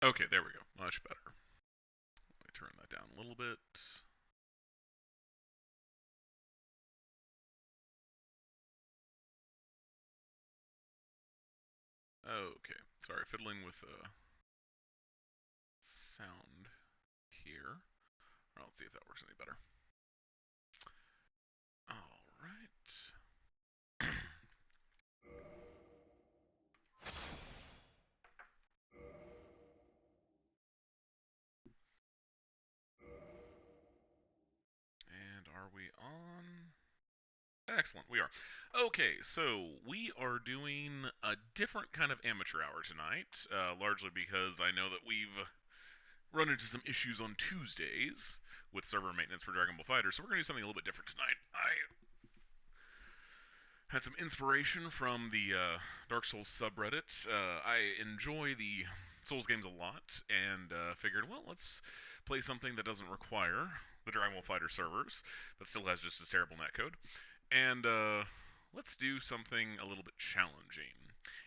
Okay, there we go. Much better. Let me turn that down a little bit. Okay, sorry, fiddling with sound here. Let's see if that works any better. All right. And are we on? Excellent, we are. Okay, so we are doing a different kind of amateur hour tonight, largely because I know that we've run into some issues on Tuesdays with server maintenance for Dragon Ball Fighter, so we're going to do something a little bit different tonight. I had some inspiration from the Dark Souls subreddit. I enjoy the Souls games a lot, and figured, well, let's play something that doesn't require the Dragon Ball Fighter servers, but still has just as terrible netcode. And let's do something a little bit challenging.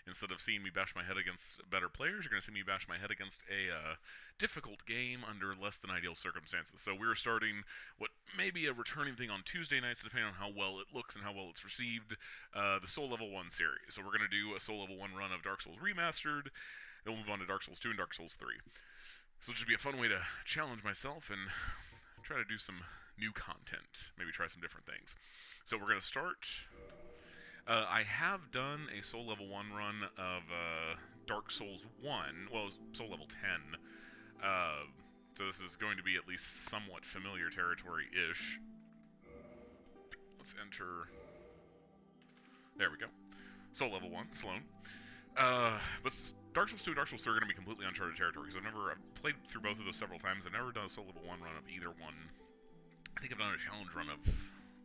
Instead of seeing me bash my head against better players, you're going to see me bash my head against a difficult game under less than ideal circumstances. So we're starting what may be a returning thing on Tuesday nights, depending on how well it looks and how well it's received, the Soul Level 1 series. So we're going to do a Soul Level 1 run of Dark Souls Remastered, then we'll move on to Dark Souls 2 and Dark Souls 3. So it'll just be a fun way to challenge myself and try to do some new content, maybe try some different things. So we're going to start. I have done a Soul Level 1 run of Dark Souls 1, well, Soul Level 10. Uh, so this is going to be at least somewhat familiar territory-ish. Let's enter. There we go. Soul Level 1, Sloan. But Dark Souls 2 and Dark Souls 3 are going to be completely uncharted territory, because I've played through both of those several times. I've never done a Soul Level 1 run of either one. I think I've done a challenge run of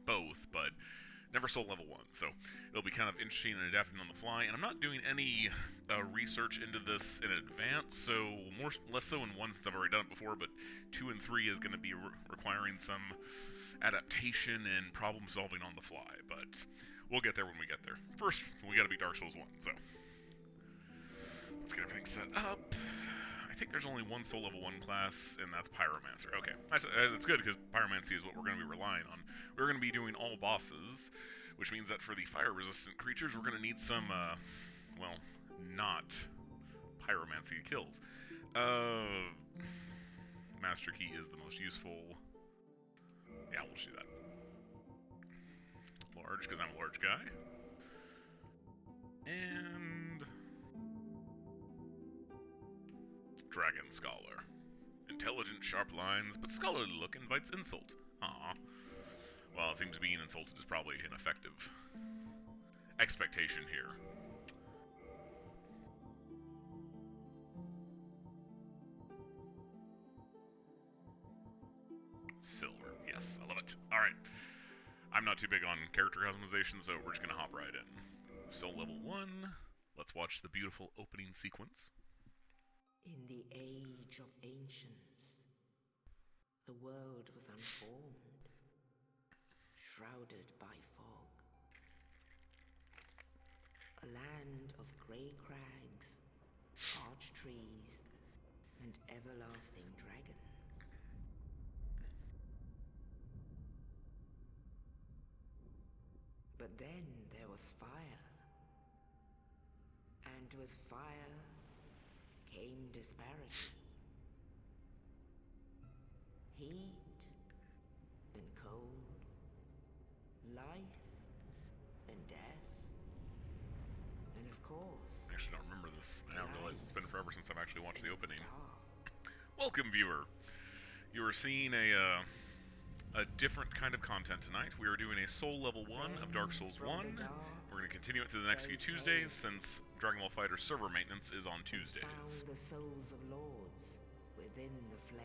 both, but never Soul Level 1, so it'll be kind of interesting and adapting on the fly. And I'm not doing any research into this in advance, so less so in 1 since I've already done it before, but 2 and 3 is going to be requiring some adaptation and problem solving on the fly, but we'll get there when we get there. First, we got to beat Dark Souls 1, so let's get everything set up. I think there's only one Soul Level 1 class, and that's Pyromancer. Okay, that's good, because Pyromancy is what we're going to be relying on. We're going to be doing all bosses, which means that for the fire-resistant creatures, we're going to need some, well, not Pyromancy kills. Master Key is the most useful. Yeah, we'll do that. Large, because I'm a large guy. And Dragon Scholar. Intelligent, sharp lines, but scholarly look invites insult. Aww. Well, it seems being insulted is probably an effective expectation here. Silver. Yes, I love it. Alright. I'm not too big on character customization, so we're just going to hop right in. Soul Level 1. Let's watch the beautiful opening sequence. In the age of ancients, the world was unformed, shrouded by fog. A land of grey crags, arch trees, and everlasting dragons. But then there was fire. And with fire came disparity. Heat and cold, life and death, and of course, I actually don't remember this. I now realize it's been forever since I've actually watched the opening. dark. Welcome, viewer. You are seeing a different kind of content tonight. We are doing a Soul Level 1 of Dark Souls 1. We're going to continue it through the next few Tuesdays, since Dragon Ball Fighter server maintenance is on Tuesdays. Found the souls of lords within the flame.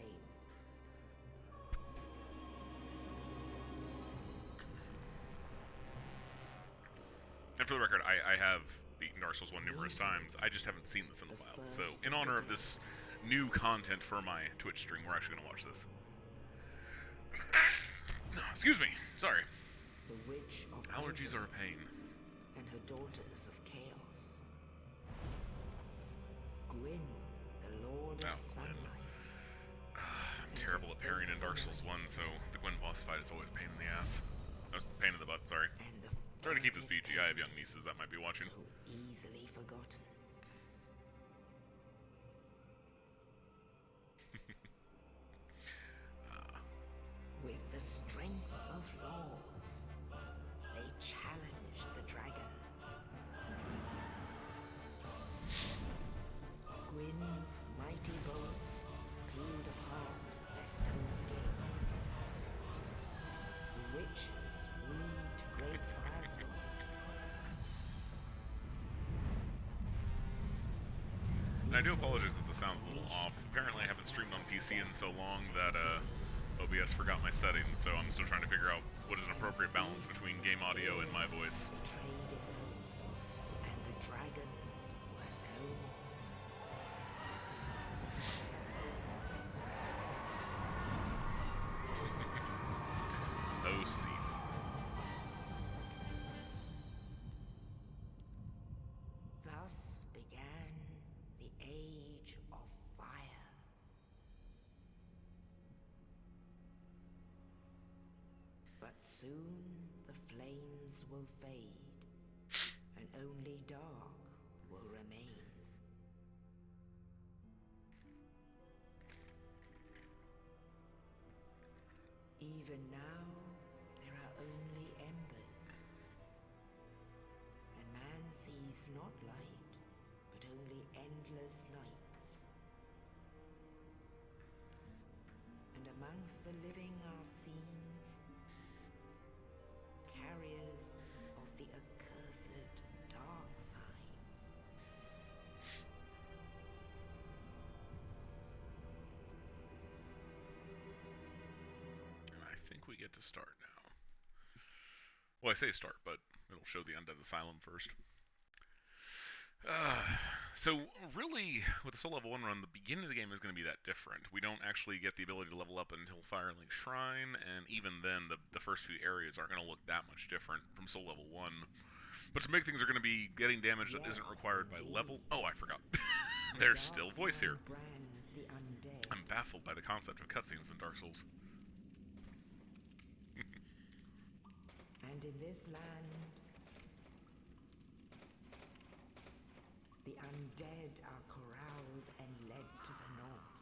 And for the record, I have beaten Dark Souls 1 numerous times. I just haven't seen this in a while. So, in honor of this new content for my Twitch stream, we're actually going to watch this. Excuse me. Sorry. The witch of Allergies are a pain. And her daughters of chaos. Gwyn, the lord Lord of Oh, Gwen. Sunlight. I'm terrible at parrying in Dark Souls 1, so the Gwen boss fight is always a pain in the ass. A pain in the butt, sorry. And the Trying to keep this furtive PG. I have young enemy, nieces that might be watching. so easily forgotten. With the strength of lords, they challenge the dragons. Gwyn's mighty bolts peeled apart their stone scales. The witches weaved great firestorms. And I do apologize if the sound's a little off. Apparently I haven't streamed on PC in so long that OBS forgot my settings, so I'm still trying to figure out what is an appropriate balance between game audio and my voice. Betrayed his own, and the dragons were no more. Oh, Seath. Thus began the Age of Fire. But soon the flames will fade, and only dark will remain. Even now, there are only embers, and man sees not light, but only endless nights. And amongst the living are seen carriers of the accursed dark sign. And I think we get to start now. Well, I say start, but it'll show the Undead Asylum first. So really, with the Soul Level 1 run, the beginning of the game is going to be that different. We don't actually get the ability to level up until Firelink Shrine, and even then, the first few areas aren't going to look that much different from Soul Level 1. But some big things are going to be getting damage that isn't required by level. Oh, I forgot. There's still voice here. Brands the undead. I'm baffled by the concept of cutscenes in Dark Souls. And in this land, the undead are corralled and led to the north.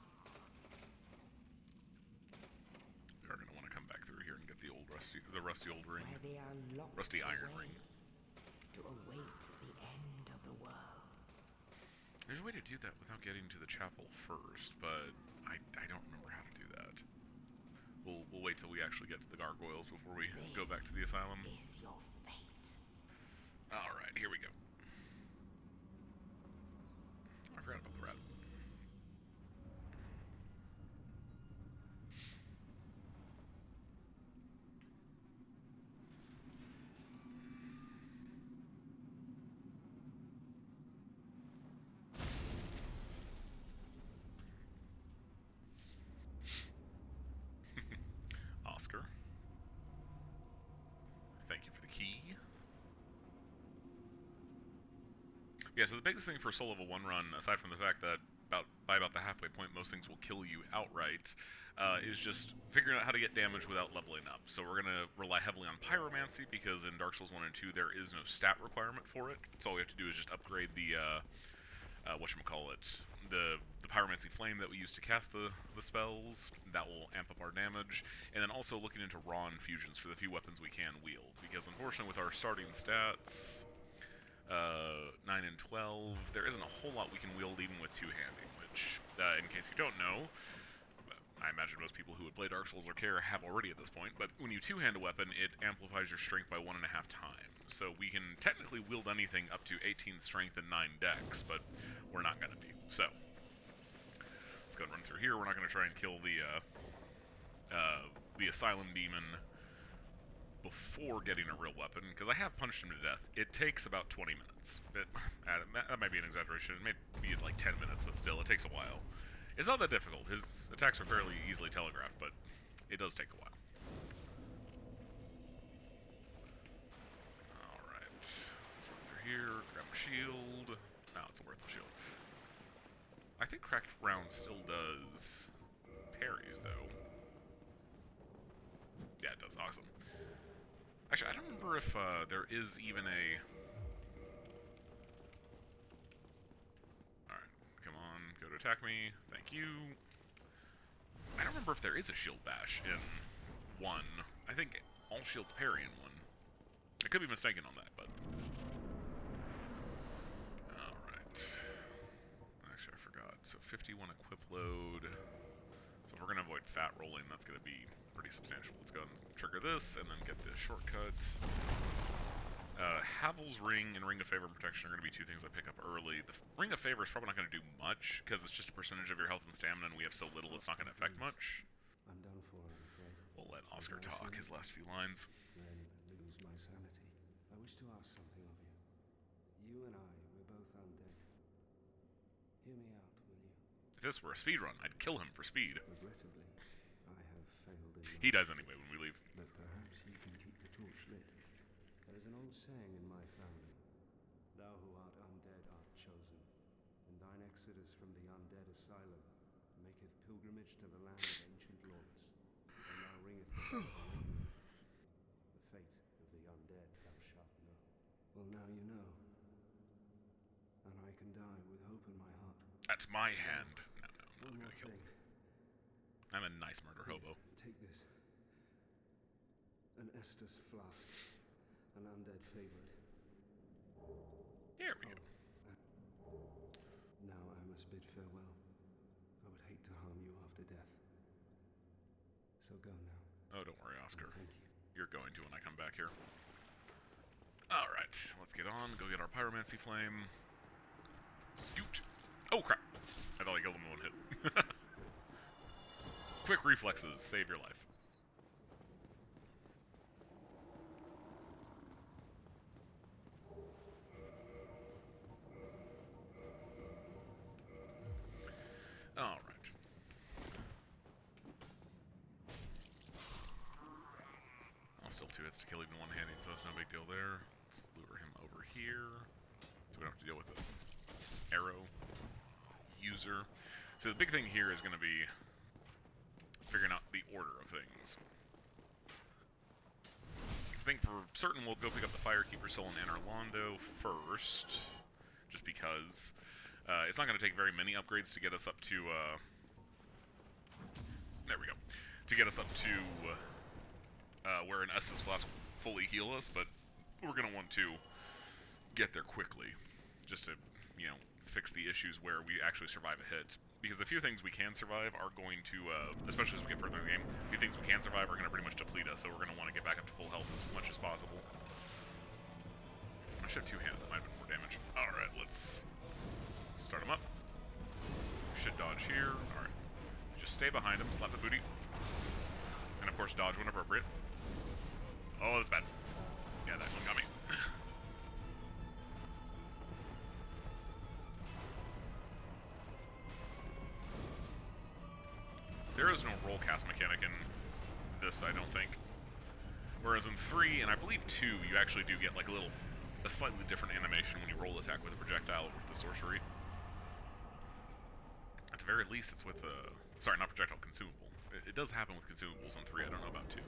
We're going to want to come back through here and get the rusty old ring. Where they are locked Rusty iron away ring. to await the end of the world. There's a way to do that without getting to the chapel first, but I don't remember how to do that. We'll wait till we actually get to the gargoyles before we go back to the asylum. This is your fate. Alright, here we go. I forgot about the rat. Oscar. Thank you for the key. Yeah, so the biggest thing for Soul Level 1 run, aside from the fact that by about the halfway point most things will kill you outright, is just figuring out how to get damage without leveling up. So we're going to rely heavily on Pyromancy, because in Dark Souls 1 and 2 there is no stat requirement for it. So all we have to do is just upgrade the, the Pyromancy Flame that we use to cast the spells. That will amp up our damage. And then also looking into raw infusions for the few weapons we can wield, because unfortunately with our starting stats, 9 and 12, there isn't a whole lot we can wield even with two-handing, which, in case you don't know, I imagine most people who would play Dark Souls or care have already at this point, but when you two-hand a weapon, it amplifies your strength by 1.5 times. So we can technically wield anything up to 18 strength and 9 dex, but we're not going to be. So, let's go and run through here. We're not going to try and kill the Asylum Demon before getting a real weapon, because I have punched him to death. It takes about 20 minutes. That might be an exaggeration. It may be like 10 minutes, but still, it takes a while. It's not that difficult. His attacks are fairly easily telegraphed, but it does take a while. Alright. Let's run through here, grab a shield. Now it's a worthless shield. I think Cracked Round still does parries, though. Yeah, it does. Awesome. Actually, I don't remember if there is even a... Alright, come on, go to attack me. Thank you. I don't remember if there is a shield bash in 1. I think all shields parry in 1. I could be mistaken on that, but... Alright. Actually, I forgot. So 51 equip load. So if we're going to avoid fat rolling, that's going to be pretty substantial. Let's go ahead and trigger this, and then get this shortcut. Havel's Ring and Ring of Favor and Protection are going to be two things I pick up early. The Ring of Favor is probably not going to do much, because it's just a percentage of your health and stamina, and we have so little it's not going to affect much. I'm done for, I'm afraid. We'll let Oscar talk his last few lines. Then lose my sanity. I wish to ask something of you. You and I, we're both undead. Hear me out, will you? If this were a speed run, I'd kill him for speed. Regrettably, I have failed in my He dies anyway when we leave. But perhaps you can keep the torch lit. There is an old saying in my family. Thou who art undead art chosen, and thine exodus from the undead asylum maketh pilgrimage to the land of ancient lords. And thou ringeth the bell of awakening. The fate of the undead thou shalt know. Well, now you know. And I can die with hope in my heart. That's my hand. No, I'm One not more gonna kill thing. him. I'm a nice murder hobo. Take this. An Estus flask. An undead favorite. There we go. Now I must bid farewell. I would hate to harm you after death. So go now. Oh, don't worry, Oscar. Thank you. You're going to when I come back here. Alright, let's get on. Go get our Pyromancy Flame. Scoot. Oh, crap. I thought I killed him in one hit. Quick reflexes. Save your life. Alright. I'll still 2 hits to kill even one-handed, so it's no big deal there. Let's lure him over here, so we don't have to deal with the arrow user. So the big thing here is going to be figuring out the order of things. I think for certain we'll go pick up the Firekeeper Soul and Anor Londo first, just because it's not going to take very many upgrades to get us up to, there we go, to get us up to where an Estus Flask will fully heal us, but we're going to want to get there quickly, just to, you know, fix the issues where we actually survive a hit. Because the few things we can survive are going to, especially as we get further in the game, the few things we can survive are going to pretty much deplete us, so we're going to want to get back up to full health as much as possible. I should have two-handed, that might have been more damage. Alright, let's start him up. Should dodge here. Alright. Just stay behind him, slap the booty. And of course dodge when appropriate. Oh, that's bad. Yeah, that one got me. There is no roll cast mechanic in this, I don't think. Whereas in 3, and I believe 2, you actually do get like a slightly different animation when you roll attack with a projectile or with the sorcery. At the very least, it's with sorry, not projectile, consumable. It does happen with consumables in 3, I don't know about 2.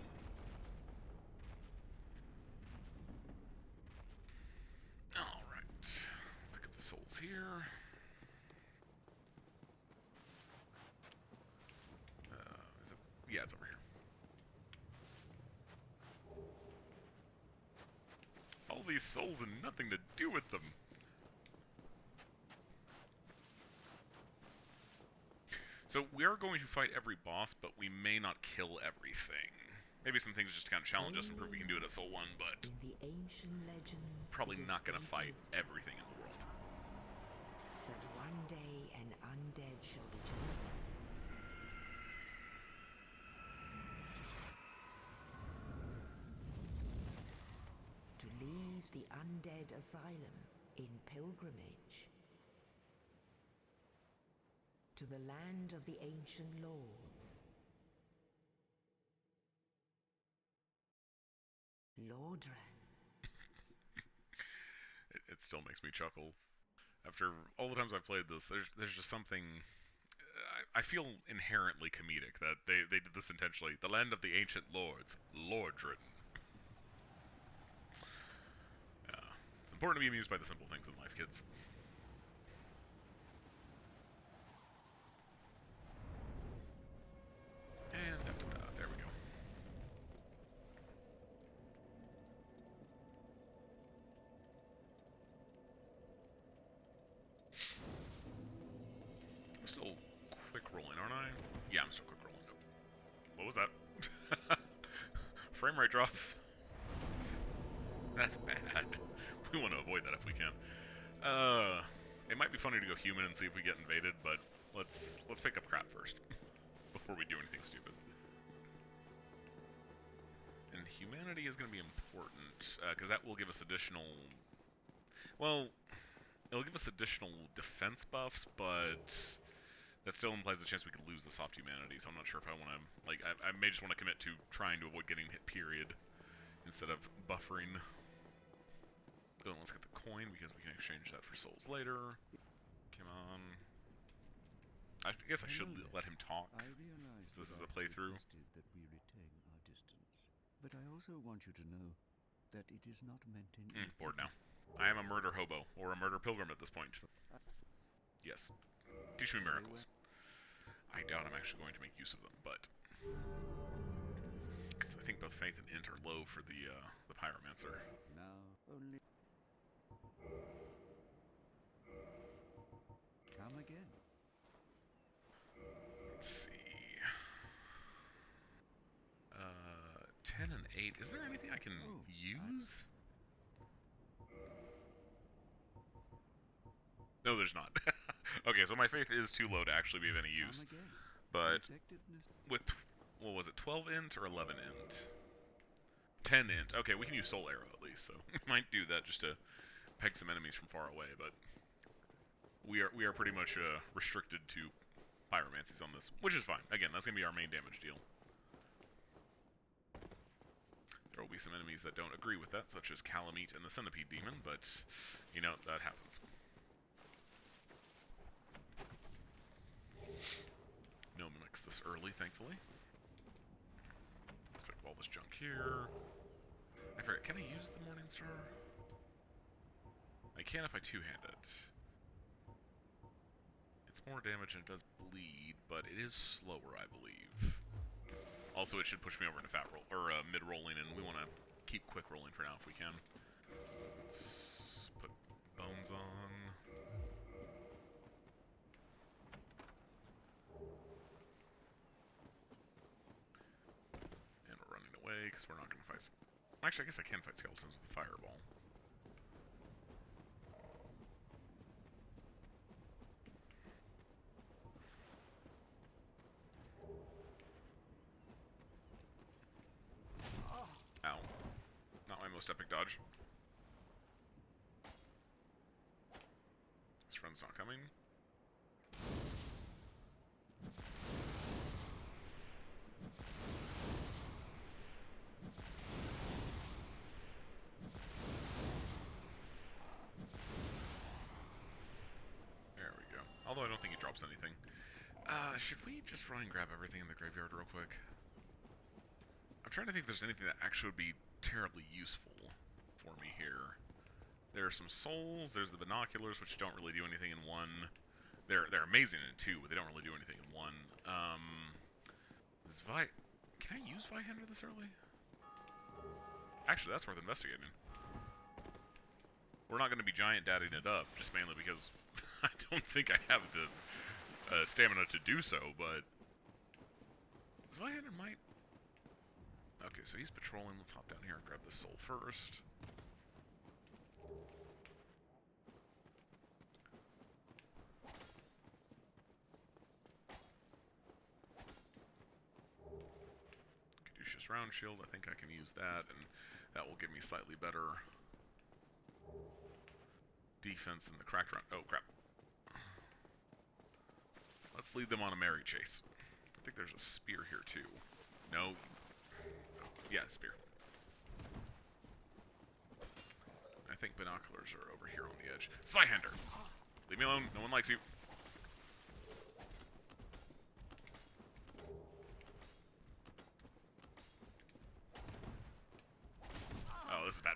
Alright. Pick up the souls here. Yeah, it's over here. All these souls and nothing to do with them. So we are going to fight every boss, but we may not kill everything. Maybe some things just to kind of challenge us and prove we can do it at SL1, but In the ancient legends, probably it is not going to fight stated everything in the world. that one day an undead shall be chosen. To leave the undead asylum in pilgrimage to the land of the ancient lords. Lordran. It still makes me chuckle. After all the times I've played this, there's just something. I feel inherently comedic that they did this intentionally. The land of the ancient lords, Lordrin. It's important to be amused by the simple things in life, kids. And there we go. I'm still quick rolling, aren't I? Yeah, I'm still quick rolling. What was that? Frame rate drop. That's bad. We want to avoid that if we can. It might be funny to go human and see if we get invaded, but let's pick up crap first before we do anything stupid. And humanity is going to be important because that will give us additional. Well, it'll give us additional defense buffs, but that still implies the chance we could lose the soft humanity. So I'm not sure if I want to. Like, I may just want to commit to trying to avoid getting hit. Period, instead of buffering. So let's get the coin because we can exchange that for souls later. Come on. I guess I should let him talk. I realize This is a that playthrough. that we retain our distance, but I also want you to know that it is not meant in. Bored now. I am a murder hobo or a murder pilgrim at this point. Yes. Teach me miracles. I doubt I'm actually going to make use of them, but because I think both faith and int are low for the pyromancer. Now only. Come again. Let's see. 10 and 8. Is there anything I can use? No, there's not. Okay, so my faith is too low to actually be of any use. But with, what was it, 12 int or 11 int? 10 int. Okay, we can use Soul Arrow at least, so we might do that just to peg some enemies from far away, but we are pretty much restricted to pyromancies on this, which is fine. Again, that's going to be our main damage deal. There will be some enemies that don't agree with that, such as Calamite and the Centipede Demon, but, you know, that happens. No mimics this early, thankfully. Let's pick up all this junk here. I forget, can I use the Morning Star? I can if I two-hand it. It's more damage and it does bleed, but it is slower, I believe. Also, it should push me over into fat roll or mid-rolling, and we want to keep quick rolling for now if we can. Let's put bones on. And we're running away because we're not going to fight. Actually, I guess I can fight skeletons with a fireball. Ow. Not my most epic dodge. This friend's not coming. There we go. Although I don't think he drops anything. Should we just try and grab everything in the graveyard real quick? I'm trying to think if there's anything that actually would be terribly useful for me here. There are some souls, there's the binoculars, which don't really do anything in one. They're amazing in two, but they don't really do anything in one. Can I use Vihander this early? Actually, that's worth investigating. We're not going to be giant dadding it up, just mainly because I don't think I have the stamina to do so, but Vihander might. Okay, so he's patrolling. Let's hop down here and grab this soul first. Caduceus Round Shield, I think I can use that, and that will give me slightly better defense than the cracked round. Oh, crap. Let's lead them on a merry chase. I think there's a spear here, too. No. Yeah, spear. I think binoculars are over here on the edge. Spyhander! Leave me alone. No one likes you. Oh, this is bad.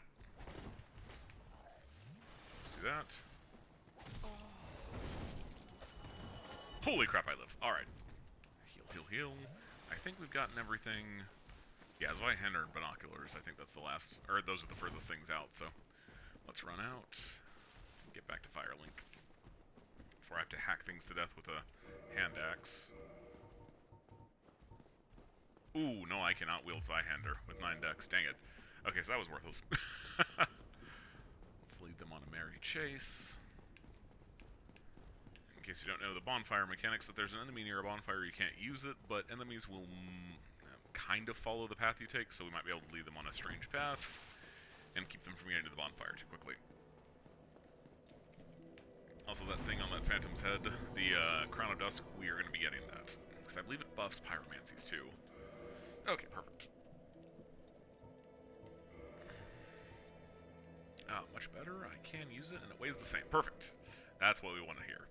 Let's do that. Holy crap, I live. Alright. Heal, heal, heal. I think we've gotten everything. Yeah, Zweihander and binoculars. I think that's the last, or those are the furthest things out, so let's run out and get back to Firelink before I have to hack things to death with a hand axe. Ooh, no, I cannot wield Zweihander with 9 dex. Dang it. Okay, so that was worthless. Let's lead them on a merry chase. In case you don't know the bonfire mechanics, if there's an enemy near a bonfire, you can't use it, but enemies will kind of follow the path you take, so we might be able to lead them on a strange path and keep them from getting to the bonfire too quickly. Also, that thing on that Phantom's head, the Crown of Dusk, we are going to be getting that, because I believe it buffs pyromancies too. Okay, perfect. Much better. I can use it, and it weighs the same. Perfect. That's what we want to hear.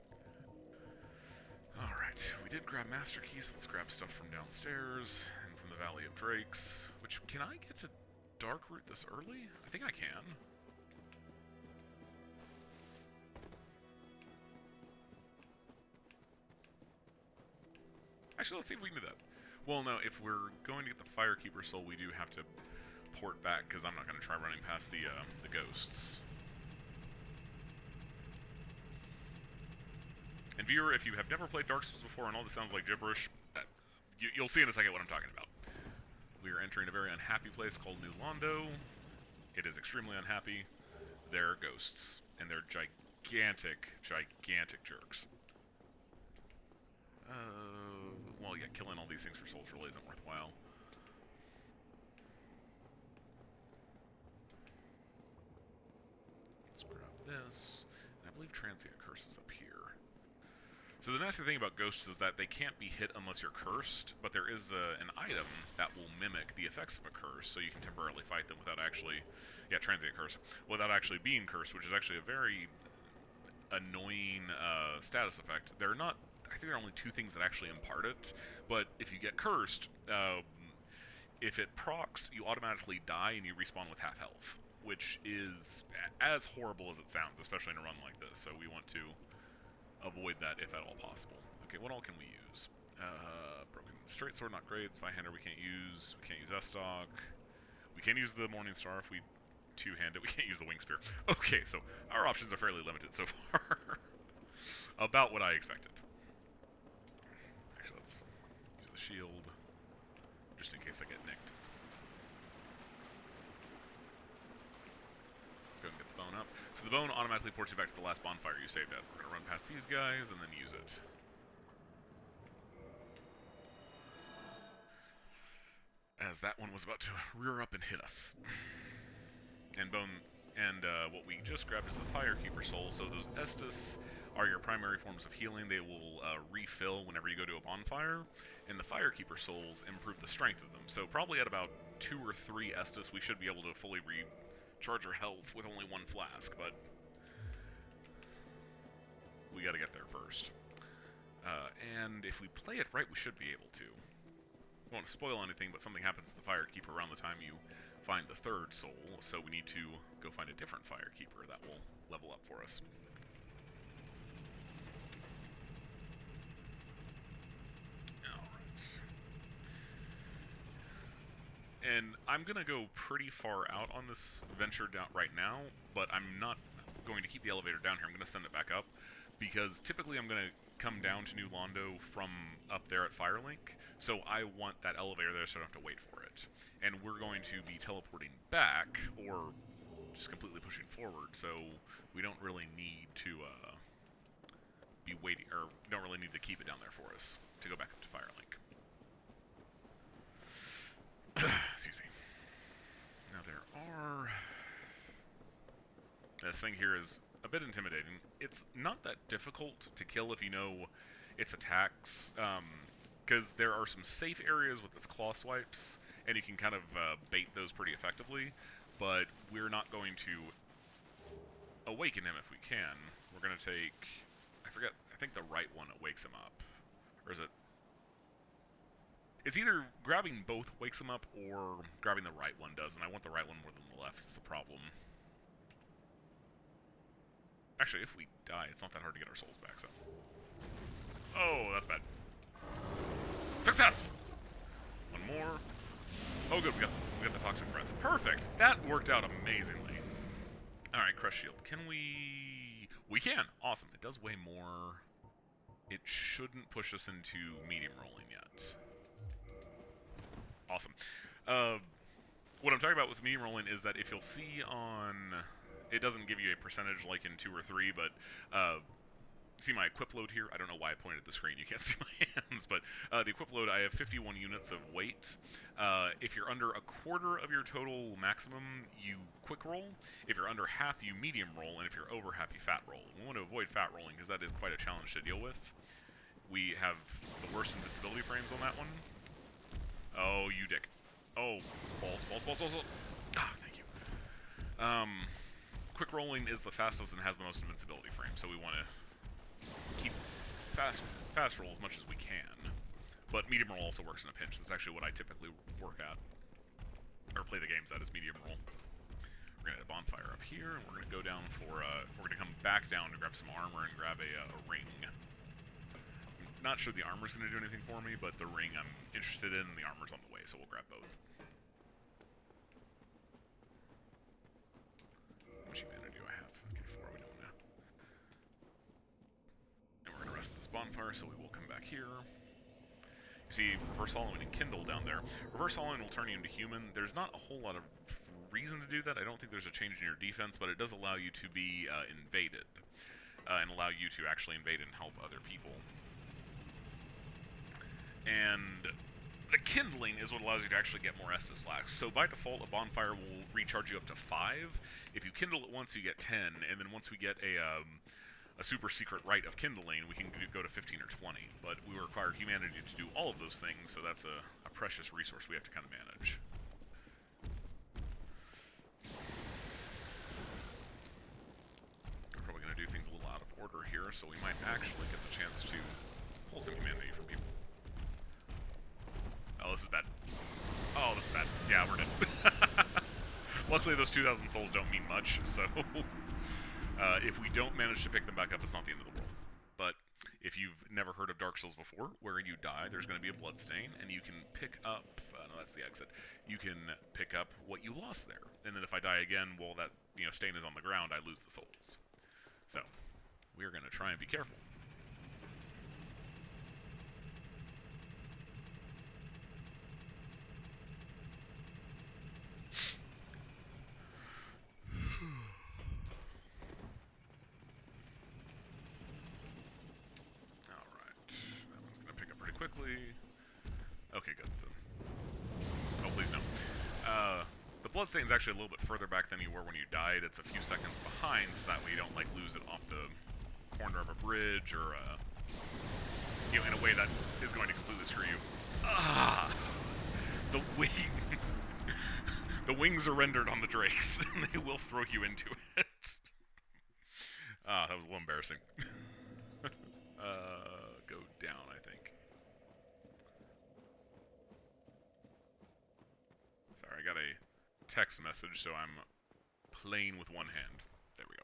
Alright, we did grab Master Keys. Let's grab stuff from downstairs and from the Valley of Drakes. Which, can I get to Darkroot this early? I think I can. Actually, let's see if we can do that. Well, no, if we're going to get the Firekeeper Soul, we do have to port back, because I'm not going to try running past the ghosts. And viewer, if you have never played Dark Souls before and all this sounds like gibberish, you'll see in a second what I'm talking about. We are entering a very unhappy place called New Londo. It is extremely unhappy. There are ghosts, and they're gigantic, gigantic jerks. Well, yeah, killing all these things for souls really isn't worthwhile. Let's grab this. And I believe Transient Curse is up here. So the nasty thing about ghosts is that they can't be hit unless you're cursed, but there is an item that will mimic the effects of a curse, so you can temporarily fight them without actually, yeah, Transient Curse, without actually being cursed, which is actually a very annoying status effect. They're not, I think there are only 2 things that actually impart it, but if you get cursed, if it procs, you automatically die and you respawn with half health, which is as horrible as it sounds, especially in a run like this, so we want to avoid that if at all possible. Okay, what all can we use? Broken straight sword, not great. Zweihander we can't use. We can't use S-Stock. We can use the Morning Star if we two-hand it. We can't use the Wing Spear. Okay, so our options are fairly limited so far. About what I expected. Actually, let's use the shield, just in case I get nicked. Let's go and get the bone up. So the bone automatically ports you back to the last bonfire you saved at. We're going to run past these guys and then use it. As that one was about to rear up and hit us. And what we just grabbed is the Firekeeper Soul, so those Estus are your primary forms of healing. They will refill whenever you go to a bonfire, and the Firekeeper Souls improve the strength of them. So probably at about 2 or 3 Estus, we should be able to fully recharge our health with only 1 flask, but we gotta get there first. And if we play it right, we should be able to. I won't spoil anything, but something happens to the Firekeeper around the time you find the 3rd soul, so we need to go find a different Firekeeper that will level up for us. Alright. And I'm going to go pretty far out on this venture down right now, but I'm not going to keep the elevator down here. I'm going to send it back up, because typically I'm going to come down to New Londo from up there at Firelink, so I want that elevator there so I don't have to wait for it. And we're going to be teleporting back, or just completely pushing forward, so we don't really need to be waiting, or don't really need to keep it down there for us to go back up to Firelink. Excuse me. Now there are... This thing here is a bit intimidating. It's not that difficult to kill if you know its attacks, because there are some safe areas with its claw swipes, and you can kind of bait those pretty effectively, but we're not going to awaken him if we can. We're going to take I forget. I think the right one wakes him up. Or is it? It's either grabbing both wakes him up or grabbing the right one does, and I want the right one more than the left. It's the problem. Actually, if we die, it's not that hard to get our souls back, so. Oh, that's bad. Success! One more. Oh, good. We got the toxic breath. Perfect. That worked out amazingly. All right, crush shield. Can we? We can. Awesome. It does weigh more. It shouldn't push us into medium rolling yet. Awesome. What I'm talking about with medium rolling is that if you'll see on, it doesn't give you a percentage like in 2 or 3, but see my equip load here? I don't know why I pointed at the screen. You can't see my hands, but the equip load, I have 51 units of weight. If you're under a quarter of your total maximum, you quick roll. If you're under half, you medium roll, and if you're over half, you fat roll. We want to avoid fat rolling because that is quite a challenge to deal with. We have the worst invincibility frames on that one. Oh, you dick. Oh, balls. Ah, thank you. Quick rolling is the fastest and has the most invincibility frame, so we want to keep fast roll as much as we can. But medium roll also works in a pinch. That's actually what I typically work at, or play the games at, is medium roll. We're gonna have a bonfire up here, and we're gonna go down for. We're gonna come back down to grab some armor and grab a ring. I'm not sure the armor's gonna do anything for me, but the ring I'm interested in, and the armor's on the way, so we'll grab both. How much mana do I have? Okay, 4. We don't know. And we're gonna rest this bonfire, so we will come back here. You see reverse hollowing and kindle down there. Reverse hollowing will turn you into human. There's not a whole lot of reason to do that. I don't think there's a change in your defense, but it does allow you to be invaded, and allow you to actually invade and help other people. And the kindling is what allows you to actually get more Estus flasks. So by default, a bonfire will recharge you up to 5. If you kindle it once, you get 10, and then once we get a super secret rite of kindling, we can go to 15 or 20. But we require humanity to do all of those things, so that's a precious resource we have to kind of manage. We're probably going to do things a little out of order here, so we might actually get the chance to pull some humanity from people. Oh, this is bad. Oh, this is bad. Yeah, we're dead. Luckily, those 2,000 souls don't mean much, so if we don't manage to pick them back up, it's not the end of the world. But if you've never heard of Dark Souls before, where you die, there's going to be a bloodstain, and you can pick up, no, that's the exit, you can pick up what you lost there. And then if I die again while that stain is on the ground, I lose the souls. So, we're going to try and be careful. Quickly. Okay, good. Oh, please no. The bloodstain's actually a little bit further back than you were when you died. It's a few seconds behind, so that way you don't lose it off the corner of a bridge or in a way that is going to completely screw you. Ah, the wing. The wings are rendered on the drakes, and they will throw you into it. Ah, that was a little embarrassing. Go down, I think. Sorry, I got a text message, so I'm playing with one hand. There we go.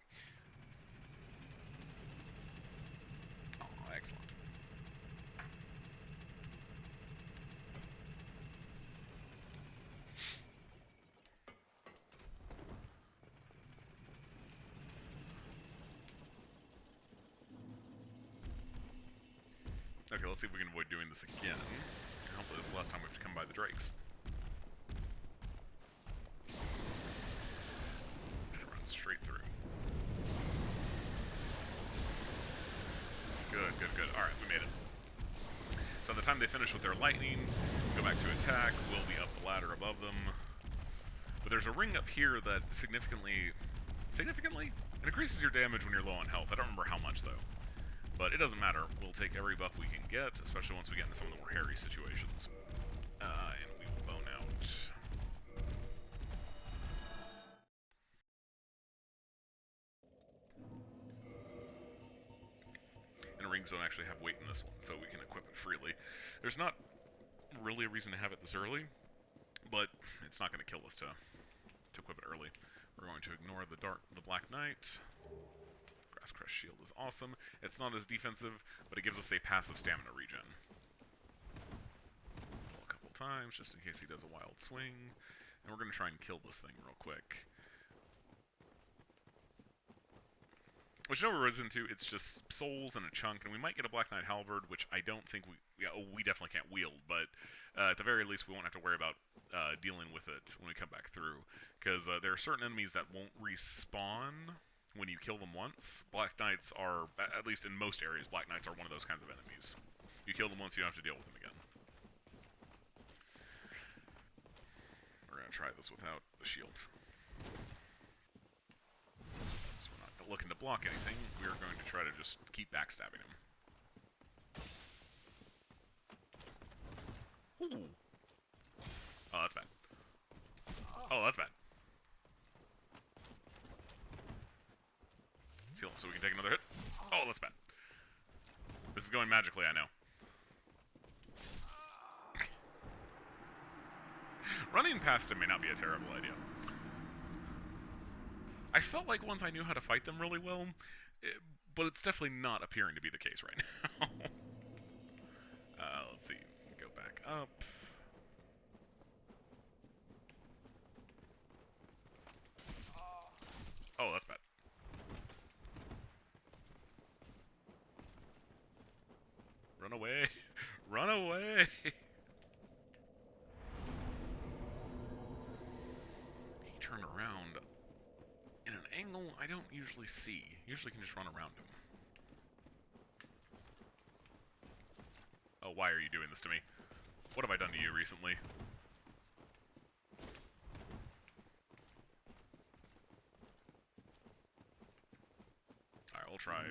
Oh, excellent. Okay, let's see if we can avoid doing this again. Hopefully this is the last time we have to come by the drakes. Just run straight through. Good, good, good. Alright, we made it. So by the time they finish with their lightning, go back to attack, we'll be up the ladder above them. But there's a ring up here that significantly, it increases your damage when you're low on health. I don't remember how much though. But it doesn't matter. We'll take every buff we can get, especially once we get into some of the more hairy situations. And we will bone out. things don't actually have weight in this one, so we can equip it freely. There's not really a reason to have it this early, but it's not going to kill us to equip it early. We're going to ignore the Black Knight. Grass Crest Shield is awesome. It's not as defensive, but it gives us a passive stamina regen. A couple times, just in case he does a wild swing. And we're going to try and kill this thing real quick. Which never runs into, it's just souls and a chunk, and we might get a Black Knight Halberd, which I don't think we definitely can't wield, but at the very least we won't have to worry about dealing with it when we come back through, because there are certain enemies that won't respawn when you kill them once. Black Knights are, at least in most areas, Black Knights are one of those kinds of enemies. You kill them once, you don't have to deal with them again. We're going to try this without the shield. Looking to block anything, we are going to try to just keep backstabbing him. Ooh. Oh, that's bad. Oh, that's bad. Let's heal him so we can take another hit. Oh, that's bad. This is going magically, I know. Running past him may not be a terrible idea. I felt like once I knew how to fight them really well, but it's definitely not appearing to be the case right now. Let's see. Go back up. Oh, that's bad. Run away. Run away. He turned around in an angle I don't usually see. Usually can just run around him. Oh, why are you doing this to me? What have I done to you recently? Alright, we'll try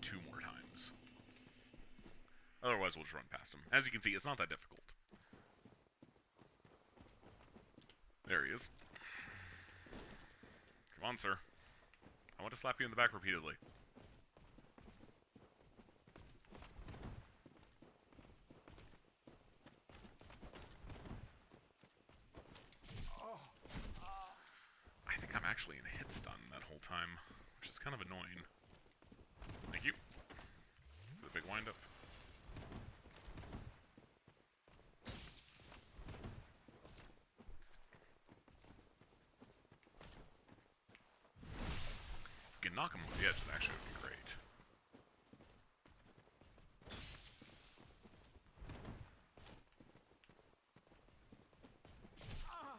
2 more times. Otherwise, we'll just run past him. As you can see, it's not that difficult. There he is. Come on, sir. I want to slap you in the back repeatedly. I think I'm actually in hit stun that whole time, which is kind of annoying. Thank you. For the big windup. You can knock him off the edge, that actually would be great.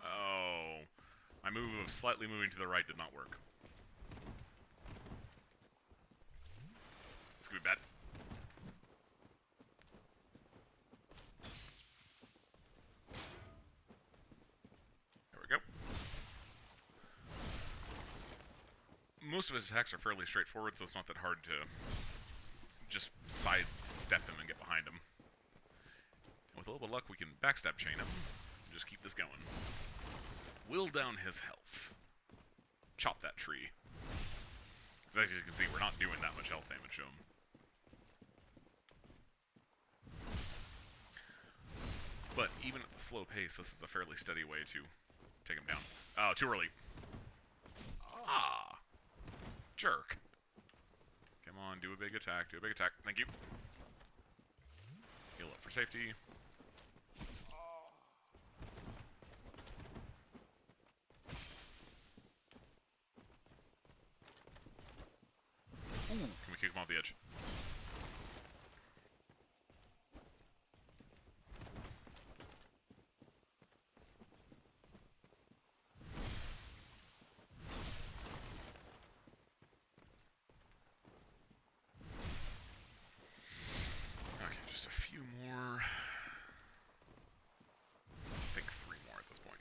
Oh. My move of slightly moving to the right did not work. This could be bad. There we go. Most of his attacks are fairly straightforward, so it's not that hard to just sidestep him and get behind him. And with a little bit of luck, we can backstab chain him and just keep this going. Will down his health. Chop that tree. Because as you can see, we're not doing that much health damage to him. But even at the slow pace, this is a fairly steady way to take him down. Oh, too early. Ah. Jerk. Come on, do a big attack, do a big attack. Thank you. Heal up for safety. Ooh, can we kick him off the edge? Okay, just a few more. I think 3 more at this point.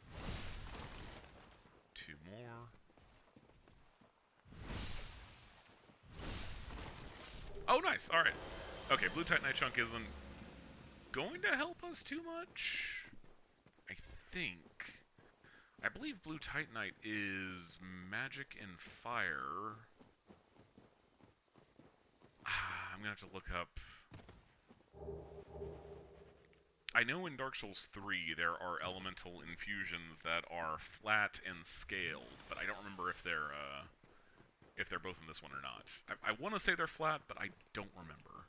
2 more. Oh, nice. All right. Okay, Blue Titanite Chunk isn't going to help us too much. I think. I believe Blue Titanite is magic and fire. I'm gonna have to look up. I know in Dark Souls 3 there are elemental infusions that are flat and scaled, but I don't remember if they're both in this one or not. I want to say they're flat, but I don't remember.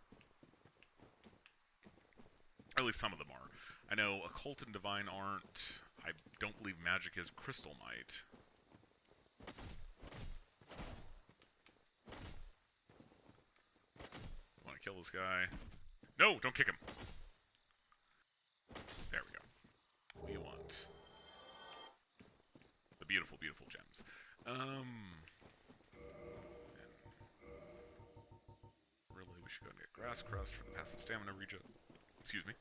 Or at least some of them are. I know Occult and Divine aren't. I don't believe Magic is. Crystal might. Want to kill this guy? No, don't kick him. There we go. We want the beautiful, beautiful gems. Really, we should go and get Grass Crust for the passive stamina regen. Excuse me.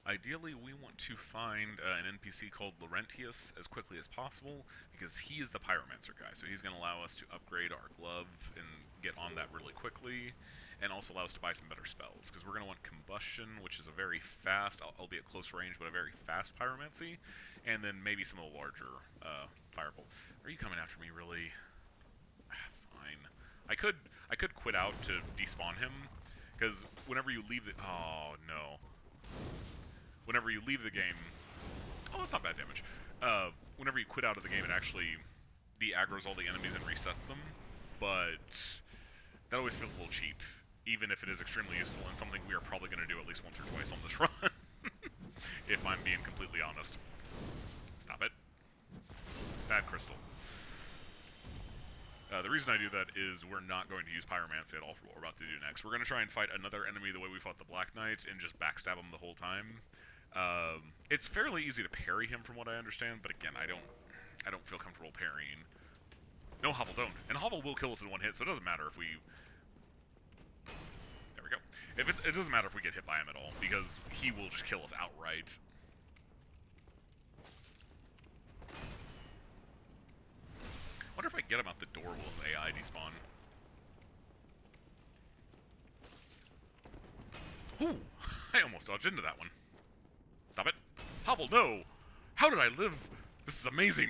Ideally, we want to find an NPC called Laurentius as quickly as possible, because he is the Pyromancer guy, so he's going to allow us to upgrade our glove and get on that really quickly, and also allow us to buy some better spells, because we're going to want Combustion, which is a very fast, albeit close range, but a very fast Pyromancy, and then maybe some of the larger Firebolt. Are you coming after me, really? Fine. I could quit out to despawn him, because whenever you leave the... Oh, no. Whenever you leave the game... Oh, that's not bad damage. Whenever you quit out of the game, it actually de-aggroes all the enemies and resets them. But that always feels a little cheap, even if it is extremely useful and something we are probably going to do at least once or twice on this run. If I'm being completely honest. Stop it. Bad crystal. The reason I do that is we're not going to use Pyromancy at all for what we're about to do next. We're going to try and fight another enemy the way we fought the Black Knight and just backstab him the whole time. It's fairly easy to parry him from what I understand, but again, I don't feel comfortable parrying. No, Hobble, don't. And Hobble will kill us in one hit, so it doesn't matter if we... There we go. It doesn't matter if we get hit by him at all, because he will just kill us outright. I wonder if I get him out the door, will his AI despawn? Ooh! I almost dodged into that one. Stop it. Hobble, no! How did I live? This is amazing!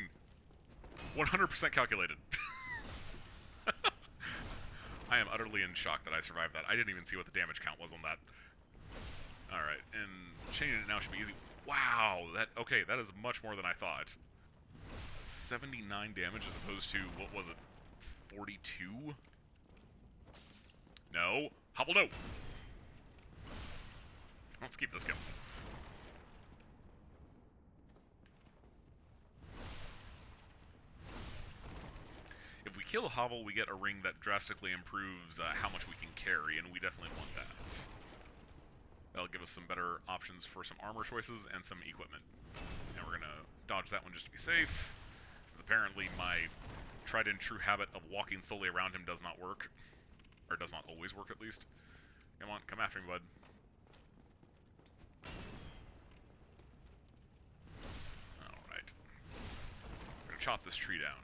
100% calculated. I am utterly in shock that I survived that. I didn't even see what the damage count was on that. Alright, and chaining it now should be easy. Wow! Okay, that is much more than I thought. 79 damage as opposed to, what was it, 42? No! Hobble, no! Let's keep this going. If we kill Hobble, we get a ring that drastically improves how much we can carry, and we definitely want that. That'll give us some better options for some armor choices and some equipment. And we're going to dodge that one just to be safe, since apparently my tried and true habit of walking slowly around him does not work. Or does not always work, at least. Come on, come after me, bud. Alright. We're going to chop this tree down.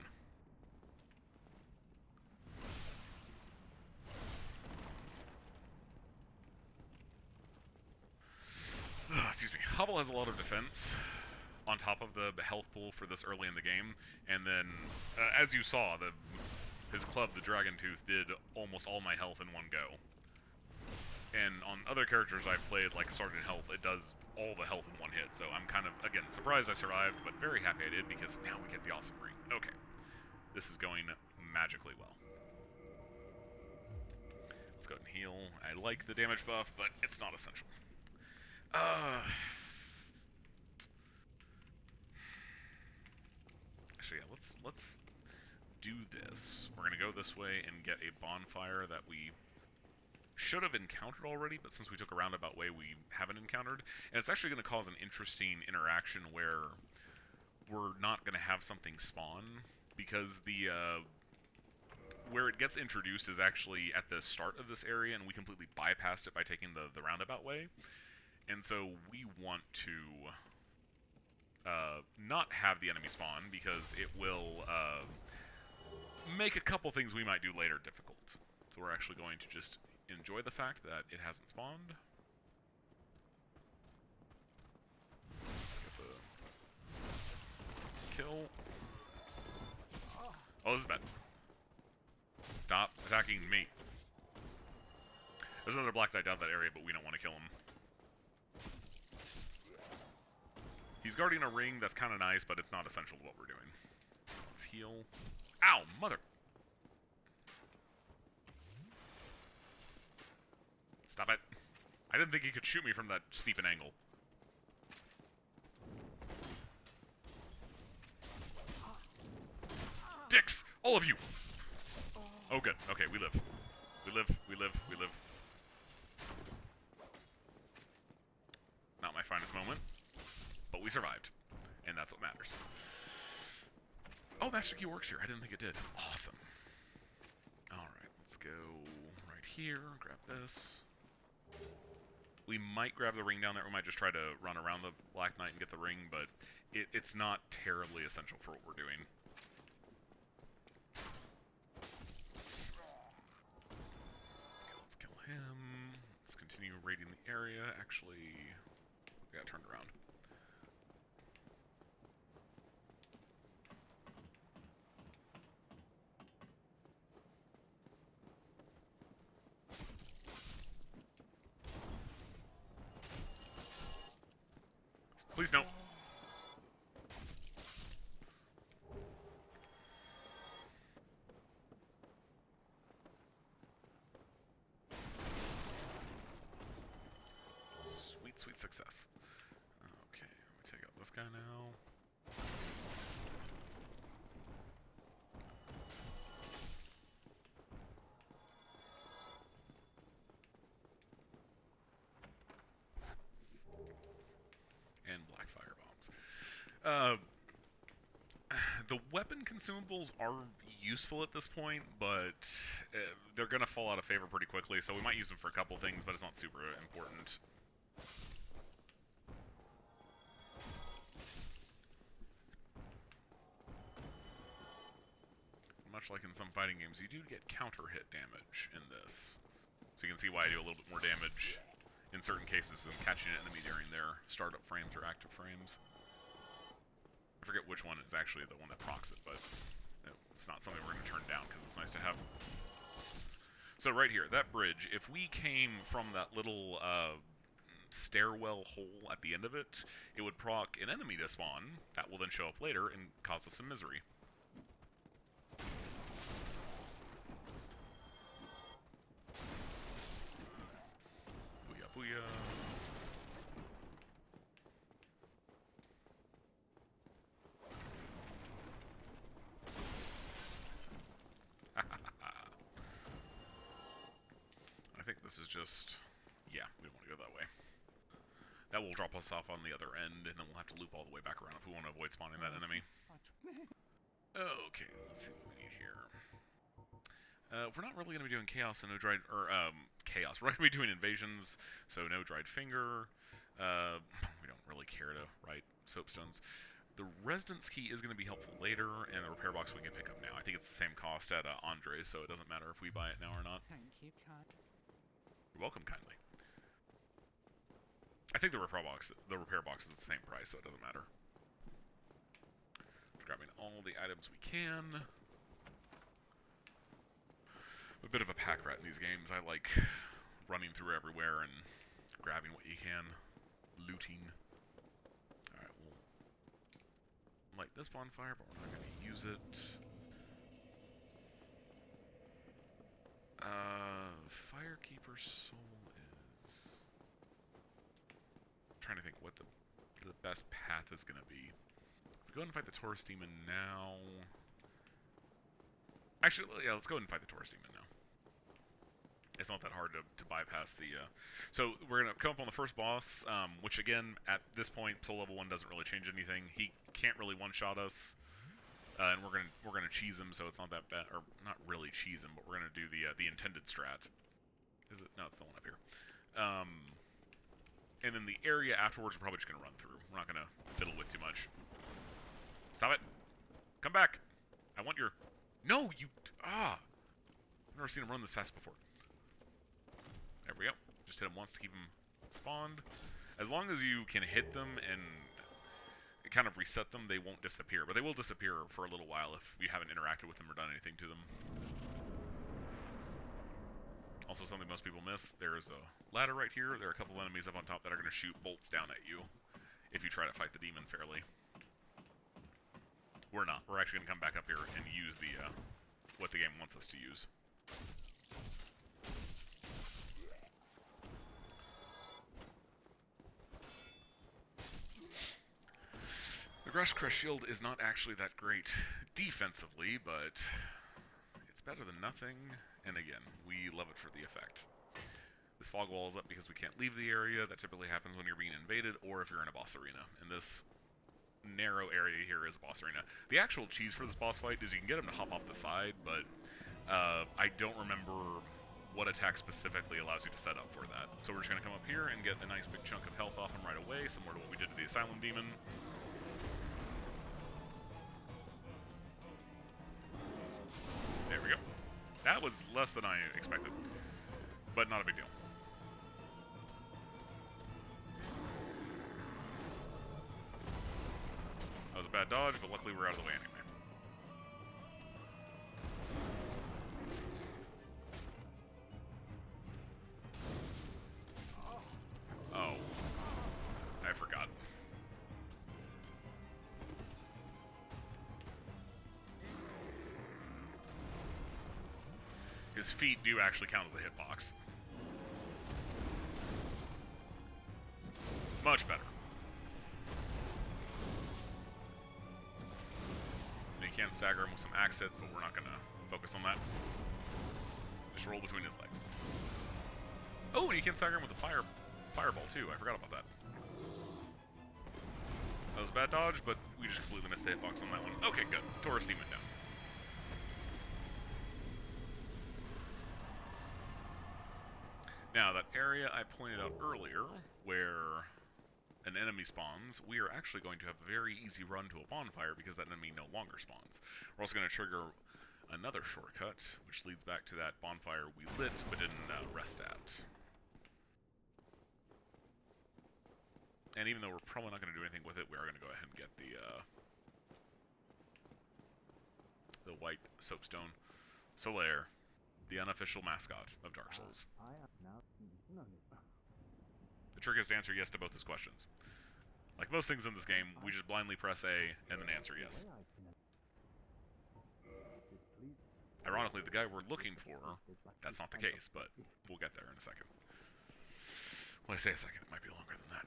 Excuse me. Hobble has a lot of defense on top of the health pool for this early in the game, and then, as you saw, his club, the Dragon Tooth, did almost all my health in one go. And on other characters I've played, like Sergeant Health, it does all the health in one hit, so I'm kind of, again, surprised I survived, but very happy I did, because now we get the awesome ring. Okay. This is going magically well. Let's go ahead and heal. I like the damage buff, but it's not essential. Actually, yeah, let's do this. We're gonna go this way and get a bonfire that we should have encountered already, but since we took a roundabout way, we haven't encountered. And it's actually going to cause an interesting interaction where we're not going to have something spawn, because the where it gets introduced is actually at the start of this area, and we completely bypassed it by taking the roundabout way. And so we want to not have the enemy spawn, because it will make a couple things we might do later difficult. So we're actually going to just enjoy the fact that it hasn't spawned. Kill. Oh, this is bad. Stop attacking me. There's another black knight down that area, but we don't want to kill him. He's guarding a ring that's kind of nice, but it's not essential to what we're doing. Let's heal. Ow, mother! Stop it. I didn't think he could shoot me from that steep an angle. Dicks! All of you! Oh, good. Okay, we live. We live, we live, we live. Not my finest moment, but we survived. And that's what matters. Oh, Master Key works here. I didn't think it did. Awesome. Alright, let's go right here. Grab this. We might grab the ring down there. We might just try to run around the Black Knight and get the ring, but it's not terribly essential for what we're doing. Okay, let's kill him. Let's continue raiding the area. Actually, we got turned around. Please no. Sweet, sweet success. Okay, let me take out this guy now. And black fire bombs. The weapon consumables are useful at this point, but they're going to fall out of favor pretty quickly, so we might use them for a couple things, but it's not super important. Much like in some fighting games, you do get counter hit damage in this. So you can see why I do a little bit more damage in certain cases than catching an enemy during their startup frames or active frames. I forget which one is actually the one that procs it, but it's not something we're going to turn down because it's nice to have. So right here, that bridge, if we came from that little stairwell hole at the end of it, it would proc an enemy to spawn. That will then show up later and cause us some misery. Booyah, booyah. I think this is just... Yeah, we don't want to go that way. That will drop us off on the other end, and then we'll have to loop all the way back around if we want to avoid spawning that enemy. Okay, let's see what we need here. We're not really going to be doing chaos and no dried... chaos. We're not going to be doing invasions, so no dried finger. We don't really care to write soapstones. The residence key is going to be helpful later, and the repair box we can pick up now. I think it's the same cost at Andre's, so it doesn't matter if we buy it now or not. Thank you, Kat. You're welcome kindly. I think the repair box is the same price, so it doesn't matter. Just grabbing all the items we can. I'm a bit of a pack rat in these games. I like running through everywhere and grabbing what you can, looting. Alright, we'll light this bonfire, but we're not going to use it. Firekeeper's soul is... I'm trying to think what the best path is going to be. If we go ahead and fight the Taurus Demon now... Actually, yeah, let's go ahead and fight the Taurus Demon now. It's not that hard to bypass the... So we're going to come up on the first boss, which again, at this point, Soul Level 1 doesn't really change anything. He can't really one-shot us. And we're gonna cheese him, so it's not that bad, or not really cheese him, but we're gonna do the intended strat. Is it? No, it's the one up here. And then the area afterwards, we're probably just gonna run through. We're not gonna fiddle with too much. Stop it! Come back! I want your... No, you... I've never seen him run this fast before. There we go. Just hit him once to keep him spawned. As long as you can hit them and kind of reset them, they won't disappear. But they will disappear for a little while if you haven't interacted with them or done anything to them. Also, something most people miss, there's a ladder right here. There are a couple enemies up on top that are going to shoot bolts down at you if you try to fight the demon fairly. We're not. We're actually going to come back up here and use the what the game wants us to use. The Rush Crush Shield is not actually that great defensively, but it's better than nothing. And again, we love it for the effect. This fog wall is up because we can't leave the area. That typically happens when you're being invaded or if you're in a boss arena. And this narrow area here is a boss arena. The actual cheese for this boss fight is you can get him to hop off the side, but I don't remember what attack specifically allows you to set up for that. So we're just going to come up here and get a nice big chunk of health off him right away, similar to what we did to the Asylum Demon. There we go. That was less than I expected, but not a big deal. That was a bad dodge, but luckily we're out of the way anyway. Oh. I forgot. His feet do actually count as a hitbox. Much better. You can stagger him with some axe hits, but we're not going to focus on that. Just roll between his legs. Oh, and you can stagger him with a fireball too. I forgot about that. That was a bad dodge, but we just completely missed the hitbox on that one. Okay, good. Taurus Demon down. Now, that area I pointed out earlier, where an enemy spawns, we are actually going to have a very easy run to a bonfire because that enemy no longer spawns. We're also going to trigger another shortcut, which leads back to that bonfire we lit but didn't rest at. And even though we're probably not going to do anything with it, we are going to go ahead and get the white soapstone Solaire, the unofficial mascot of Dark Souls. The trick is to answer yes to both his questions. Like most things in this game, we just blindly press A and then answer yes. Ironically, the guy we're looking for, that's not the case, but we'll get there in a second. Well, I say a second, it might be longer than that.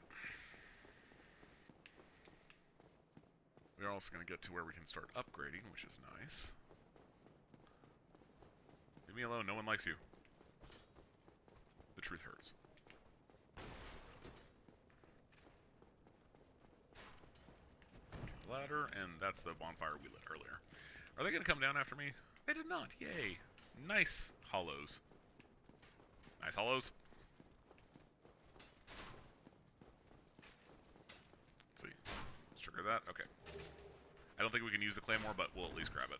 We are also going to get to where we can start upgrading, which is nice. Leave me alone, no one likes you. The truth hurts. Ladder, and that's the bonfire we lit earlier. Are they going to come down after me? They did not. Yay. Nice hollows. Nice hollows. Let's see. Let's trigger that. Okay. I don't think we can use the claymore, but we'll at least grab it.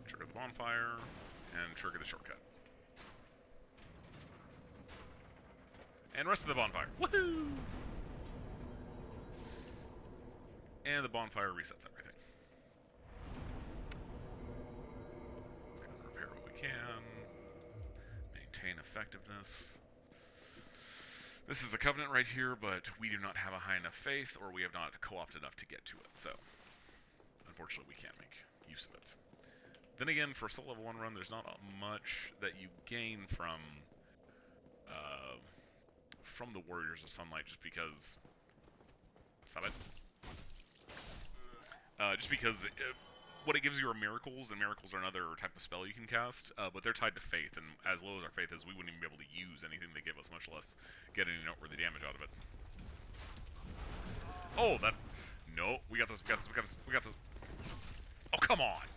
Trigger the bonfire, and trigger the shortcut. And rest of the bonfire. Woohoo! And the bonfire resets everything. Let's kind of repair what we can. Maintain effectiveness. This is a covenant right here, but we do not have a high enough faith, or we have not co-opted enough to get to it, so unfortunately we can't make use of it. Then again, for a Soul Level 1 run, there's not much that you gain from the Warriors of Sunlight, just because... Stop it. Just because what it gives you are miracles, and miracles are another type of spell you can cast, but they're tied to faith, and as low as our faith is, we wouldn't even be able to use anything they give us, much less get any noteworthy damage out of it. Oh, that... No, we got this, we got this, we got this, we got this. Oh, come on!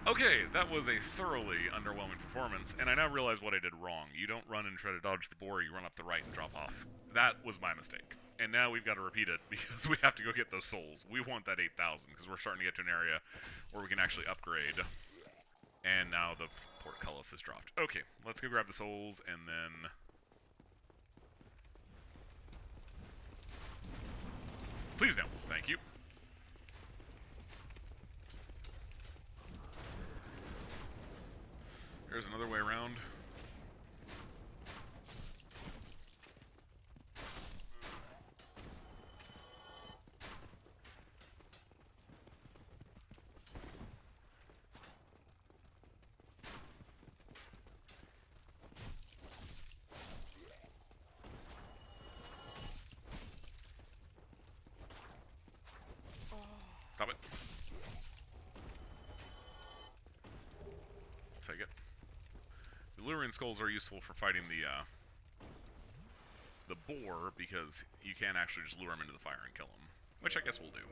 Okay, that was a thoroughly underwhelming performance, and I now realize what I did wrong. You don't run and try to dodge the boar, you run up the right and drop off. That was my mistake. And now we've got to repeat it because we have to go get those souls. We want that 8,000 because we're starting to get to an area where we can actually upgrade. And now the portcullis has dropped. Okay, let's go grab the souls and then... Please no. Thank you. There's another way around. Stop it. Take it. The Lurian skulls are useful for fighting the boar because you can actually just lure him into the fire and kill him, which I guess we'll do.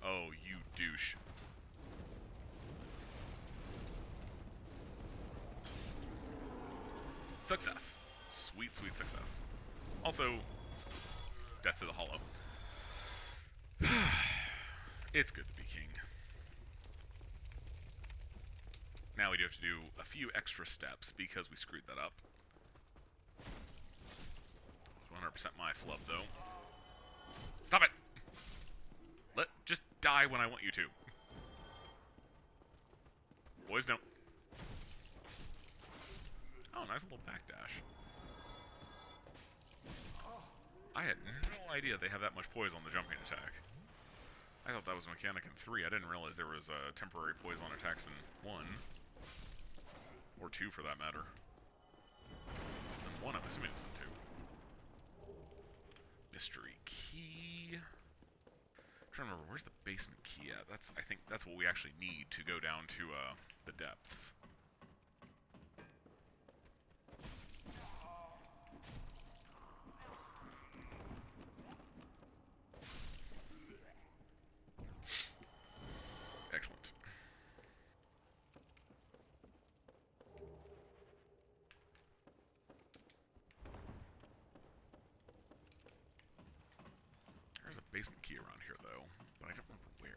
Oh, you douche. Success. Sweet, sweet success. Also, death to the hollow. It's good to be king. Now we do have to do a few extra steps because we screwed that up. 100% my flub, though. Stop it! Just die when I want you to. Boys, don't. Oh, nice little backdash. I had no idea they have that much poise on the jumping attack. I thought that was a mechanic in 3. I didn't realize there was temporary poise on attacks in 1. Or 2, for that matter. If it's in 1, I'm assuming it's in 2. Mystery key. I'm trying to remember, where's the basement key at? I think that's what we actually need to go down to the depths. Excellent. There's a basement key around here, though, but I don't remember where.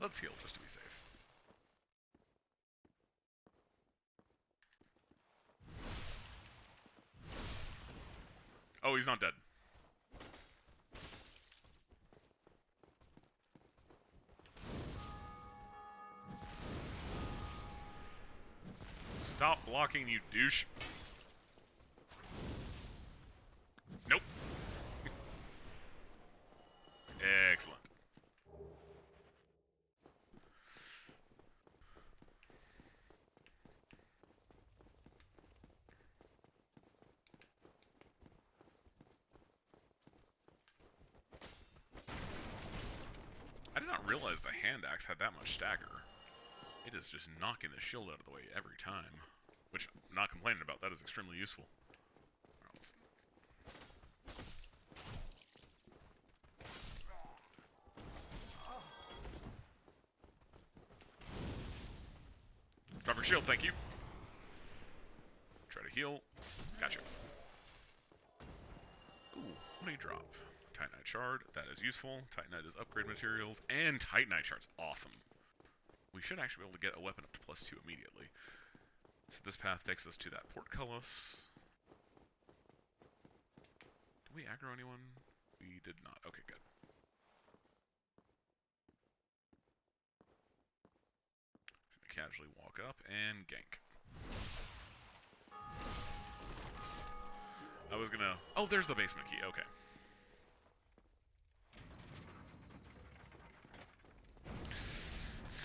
Let's heal just to be safe. Oh, he's not dead. Stop blocking, you douche. Nope. Excellent. I did not realize the hand axe had that much stagger. It is just knocking the shield out of the way every time. Which, I'm not complaining about, that is extremely useful. Right, drop your shield, thank you. Try to heal. Gotcha. Ooh, what do you drop? Titanite shard, that is useful. Titanite is upgrade materials, and Titanite shards, awesome. We should actually be able to get a weapon up to +2 immediately. So this path takes us to that portcullis. Did we aggro anyone? We did not. Okay, good. Casually walk up and gank. I was gonna... Oh, there's the basement key. Okay.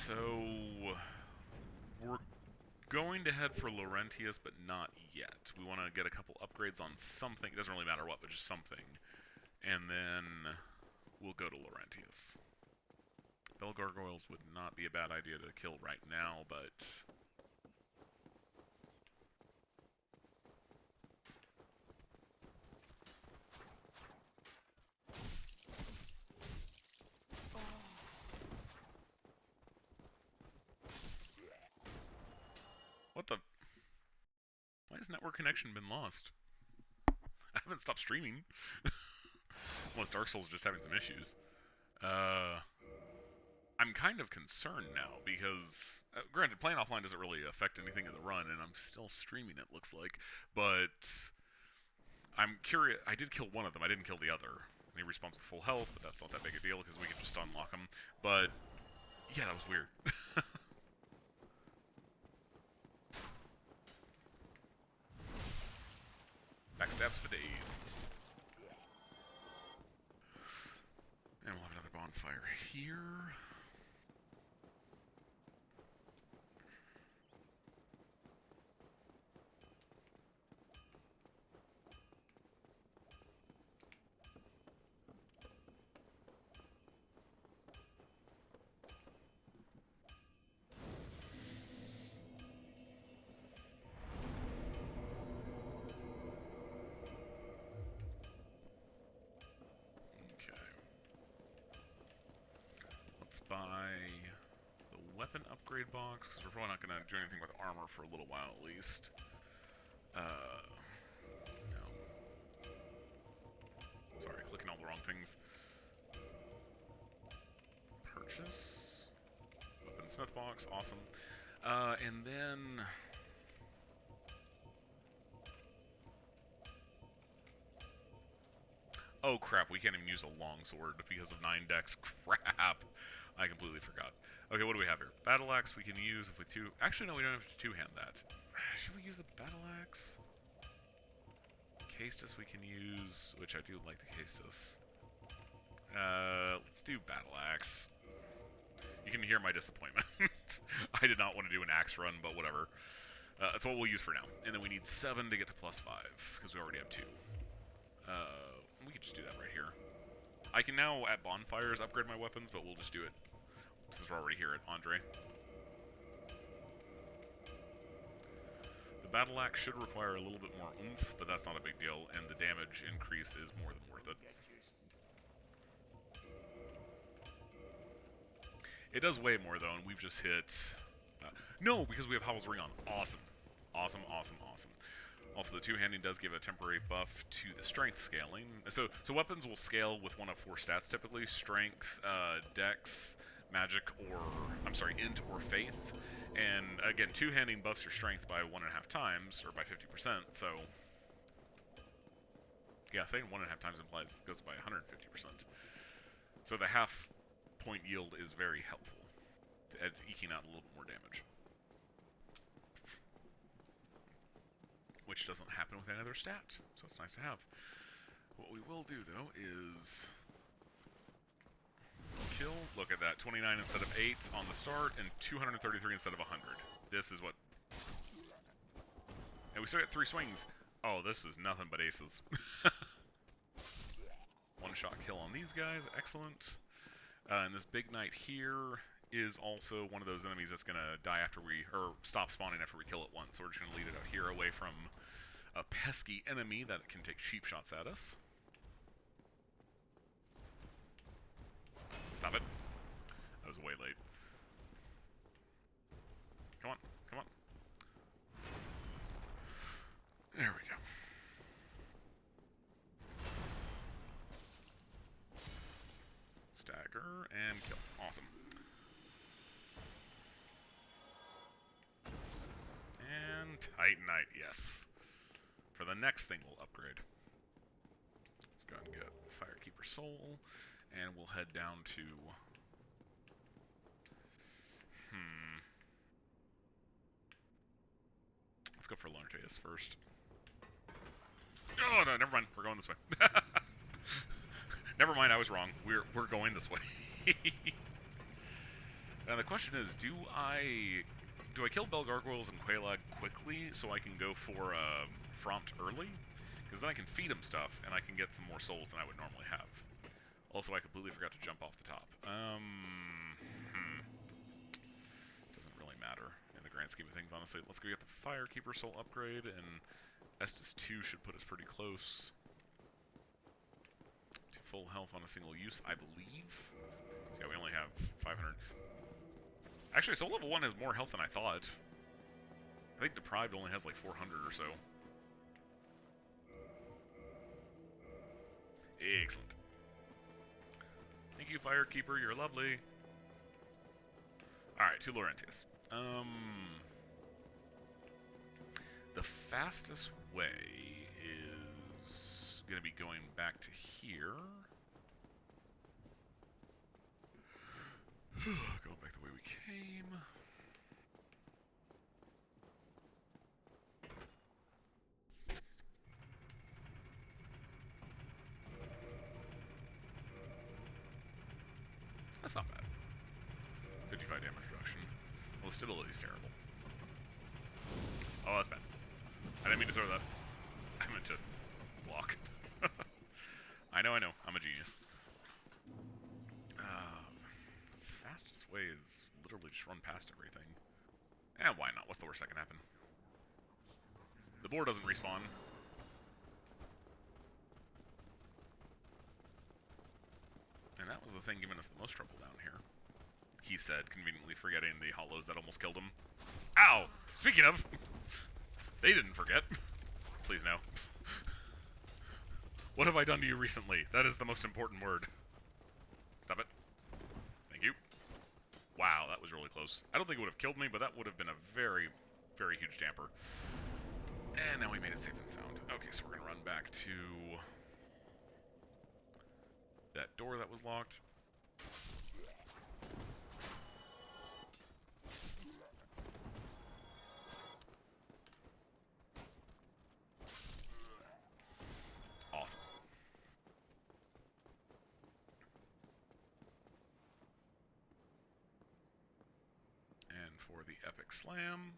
So... we're going to head for Laurentius, but not yet. We want to get a couple upgrades on something. It doesn't really matter what, but just something. And then we'll go to Laurentius. Bell Gargoyles would not be a bad idea to kill right now, but... What the? Why has network connection been lost? I haven't stopped streaming. Unless Dark Souls is just having some issues. I'm kind of concerned now because, granted, playing offline doesn't really affect anything in the run, and I'm still streaming, it looks like. But I'm curious. I did kill one of them. I didn't kill the other. And he respawns with full health, but that's not that big a deal because we can just unlock him. But yeah, that was weird. Backstabs for days. And we'll have another bonfire here. Buy the weapon upgrade box, because we're probably not going to do anything with armor for a little while at least. No. Sorry, clicking all the wrong things. Purchase. Weaponsmith box, awesome. And then... Oh crap, we can't even use a longsword because of 9 decks. Crap! I completely forgot. Okay, what do we have here? Battle axe we can use if we two... Actually, no, we don't have to two-hand that. Should we use the battle axe? Castus we can use, which I do like the Castus. Let's do battle axe. You can hear my disappointment. I did not want to do an axe run, but whatever. That's what we'll use for now. And then we need 7 to get to +5, because we already have 2. We can just do that right here. I can now, at bonfires, upgrade my weapons, but we'll just do it since we're already here at Andre. The battle axe should require a little bit more oomph, but that's not a big deal, and the damage increase is more than worth it. It does way more, though, and we've just hit... no, because we have Howl's Ring on. Awesome. Awesome, awesome, awesome. Also, the two-handing does give a temporary buff to the strength scaling. So weapons will scale with one of 4 stats typically: strength, dex, magic, or int or faith. And again, two-handing buffs your strength by 1.5 times, or by 50%. So yeah, saying 1.5 times implies it goes by 150%. So the half-point yield is very helpful to eking out a little bit more damage, which doesn't happen with any other stat, so it's nice to have. What we will do, though, is kill. Look at that, 29 instead of 8 on the start, and 233 instead of 100. This is what... And we still get 3 swings. Oh, this is nothing but aces. One-shot kill on these guys, excellent. And this big knight here is also one of those enemies that's going to die after we, or stop spawning after we kill it once. So we're just going to lead it out here away from a pesky enemy that can take cheap shots at us. Stop it. That was way late. Come on, come on. There we go. Stagger and kill. Awesome. And Titanite, yes. For the next thing we'll upgrade. Let's go ahead and get Firekeeper Soul, and we'll head down to... Let's go for Largeus first. Oh, no, never mind. We're going this way. Never mind, I was wrong. We're going this way. Now the question is, do I kill Bell Gargoyles and Quelaag quickly so I can go for Frompt early? Because then I can feed him stuff, and I can get some more souls than I would normally have. Also, I completely forgot to jump off the top. Doesn't really matter in the grand scheme of things, honestly. Let's go get the Firekeeper Soul upgrade, and Estus 2 should put us pretty close to full health on a single use, I believe. So yeah, we only have 500. Actually, Soul Level 1 has more health than I thought. I think Deprived only has like 400 or so. Excellent. Thank you, Firekeeper. You're lovely. Alright, to Laurentius. The fastest way is going to be going back to here. Going back the way we came. That's not bad. 55 damage reduction. Well, the stability's terrible. Oh, that's bad. I didn't mean to throw that. I meant to block. I know. I'm a genius. Fastest way is literally just run past everything. Why not? What's the worst that can happen? The boar doesn't respawn. And that was the thing giving us the most trouble down here. He said, conveniently forgetting the hollows that almost killed him. Ow! Speaking of, they didn't forget. Please no. What have I done to you recently? That is the most important word. Stop it. Thank you. Wow, that was really close. I don't think it would have killed me, but that would have been a very, very huge damper. And now we made it safe and sound. Okay, so we're going to run back to that door that was locked. Awesome. And for the epic slam.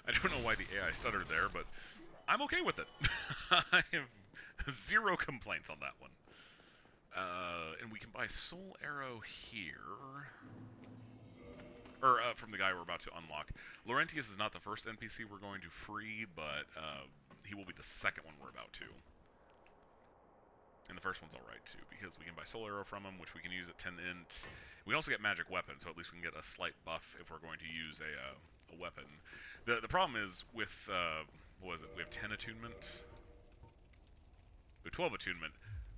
I don't know why the AI stuttered there, but I'm okay with it. I have zero complaints on that one. And we can buy Soul Arrow here. Or from the guy we're about to unlock. Laurentius is not the first NPC we're going to free, but he will be the second one we're about to. And the first one's alright too, because we can buy Soul Arrow from him, which we can use at 10 int. We also get Magic Weapon, so at least we can get a slight buff if we're going to use a weapon. The problem is with, what was it, we have 10 attunement? We have 12 attunement.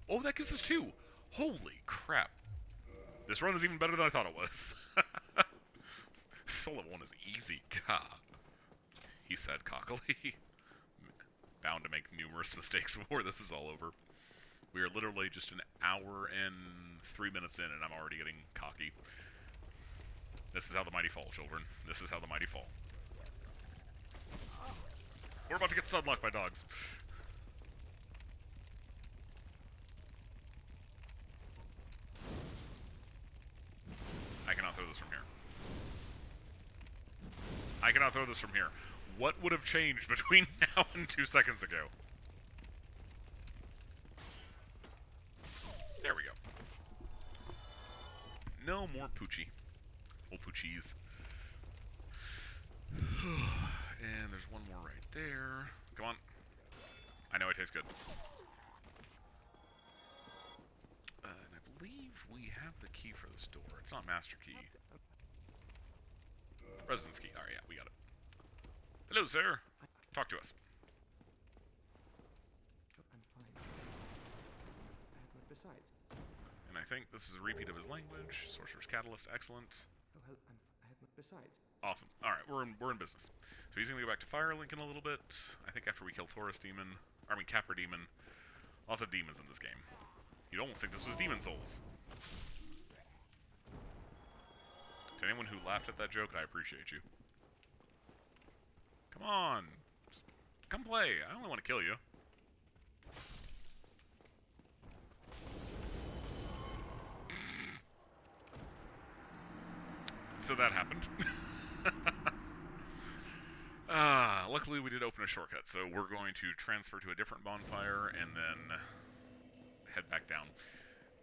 Oh, that gives us 2! Holy crap. This run is even better than I thought it was. SL1 is easy, God. He said cockily. Bound to make numerous mistakes before this is all over. We are literally just an hour and 3 minutes in, and I'm already getting cocky. This is how the mighty fall, children. This is how the mighty fall. We're about to get sunlocked by dogs. I cannot throw this from here. I cannot throw this from here. What would have changed between now and 2 seconds ago? There we go. No more Poochie. Well, Poochies. And there's one more right there. Come on. I know it tastes good. And I believe we have the key for this door. It's not master key. Residence key. Alright, yeah, we got it. Hello, sir. Talk to us. Oh, I'm fine. I have my besides. And I think this is a repeat of his language. Sorcerer's Catalyst, excellent. Oh, hell, I have my besides. Awesome. Alright, we're in business. So he's gonna go back to Firelink in a little bit. I think after we kill Taurus Demon. Capra Demon. Lots of demons in this game. You'd almost think this was Demon Souls. To anyone who laughed at that joke, I appreciate you. Come on. Just come play. I only want to kill you. So that happened. Luckily we did open a shortcut, so we're going to transfer to a different bonfire and then head back down.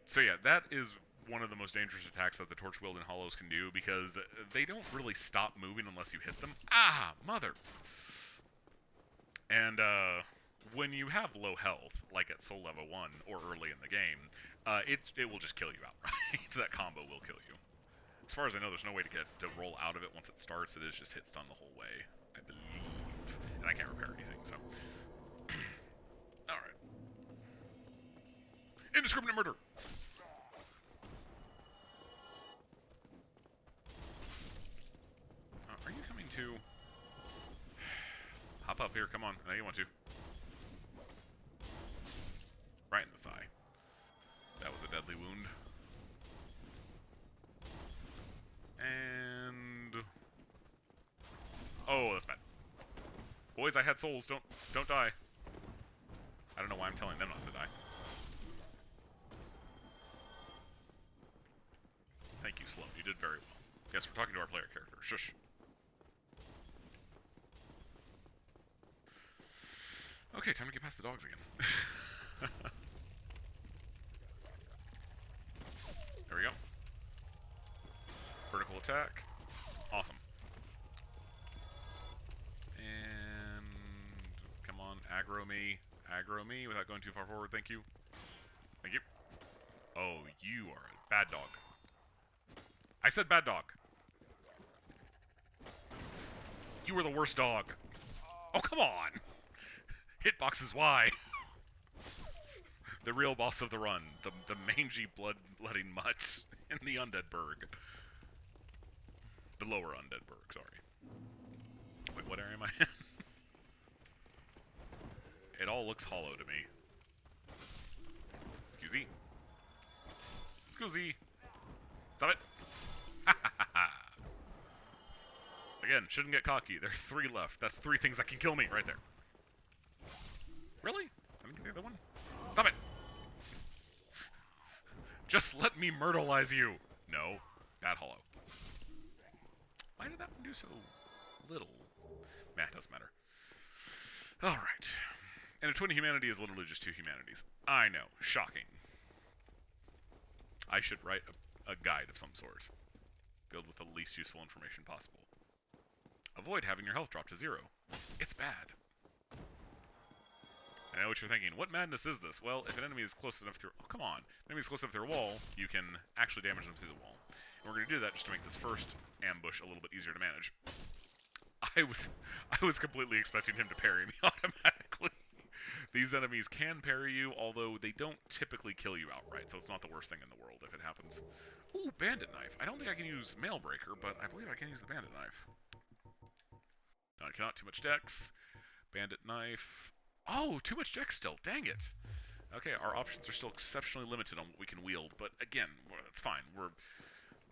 So yeah, that is one of the most dangerous attacks that the torch wielding hollows can do, because they don't really stop moving unless you hit them. Ah, mother! And when you have low health, like at Soul Level 1 or early in the game, it will just kill you outright. That combo will kill you. As far as I know, there's no way to roll out of it once it starts. It is just hit stun the whole way, I believe. And I can't repair anything, so. Alright. Indiscriminate murder! Are you coming to... Hop up here, come on. I know you want to. Right in the thigh. That was a deadly wound. And... Oh, that's bad. Boys, I had souls. Don't die. I don't know why I'm telling them not to die. Thank you, Sloan. You did very well. Yes, we're talking to our player character. Shush. Okay, time to get past the dogs again. There we go. Vertical attack. Awesome. And... Come on, aggro me. Aggro me without going too far forward. Thank you. Thank you. Oh, you are a bad dog. I said bad dog. You were the worst dog. Oh, come on. Hitboxes, why? The real boss of the run. The mangy, blood-letting mutt in the Undead Burg. The lower Undead Burg, sorry. Wait, what area am I in? It all looks hollow to me. Excusey. Excusey. Stop it. Again, shouldn't get cocky. There's 3 left. That's 3 things that can kill me right there. Really? I didn't get the other one. Stop it. Just let me myrtleize you. No. Bad hollow. Why did that one do so little? Nah, it doesn't matter. Alright. And a twin humanity is literally just 2 humanities. I know. Shocking. I should write a guide of some sort. Filled with the least useful information possible. Avoid having your health drop to 0. It's bad. I know what you're thinking. What madness is this? Well, if an enemy is close enough through... Oh, come on. If an enemy is close enough to their wall, you can actually damage them through the wall. And we're going to do that just to make this first ambush a little bit easier to manage. I was completely expecting him to parry me automatically. These enemies can parry you, although they don't typically kill you outright, so it's not the worst thing in the world if it happens. Ooh, bandit knife. I don't think I can use Mailbreaker, but I believe I can use the bandit knife. No, I cannot. Too much dex. Bandit knife. Oh, too much dex still. Dang it. Okay, our options are still exceptionally limited on what we can wield, but again, that's fine.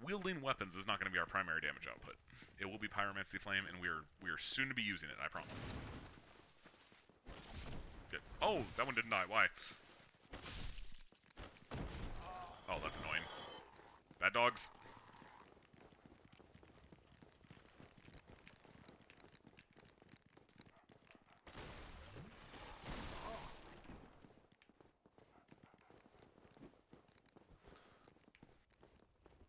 Wielding weapons is not going to be our primary damage output. It will be Pyromancy Flame, and we are soon to be using it, I promise. Good. Oh, that one didn't die. Why? Oh, that's annoying. Bad dogs.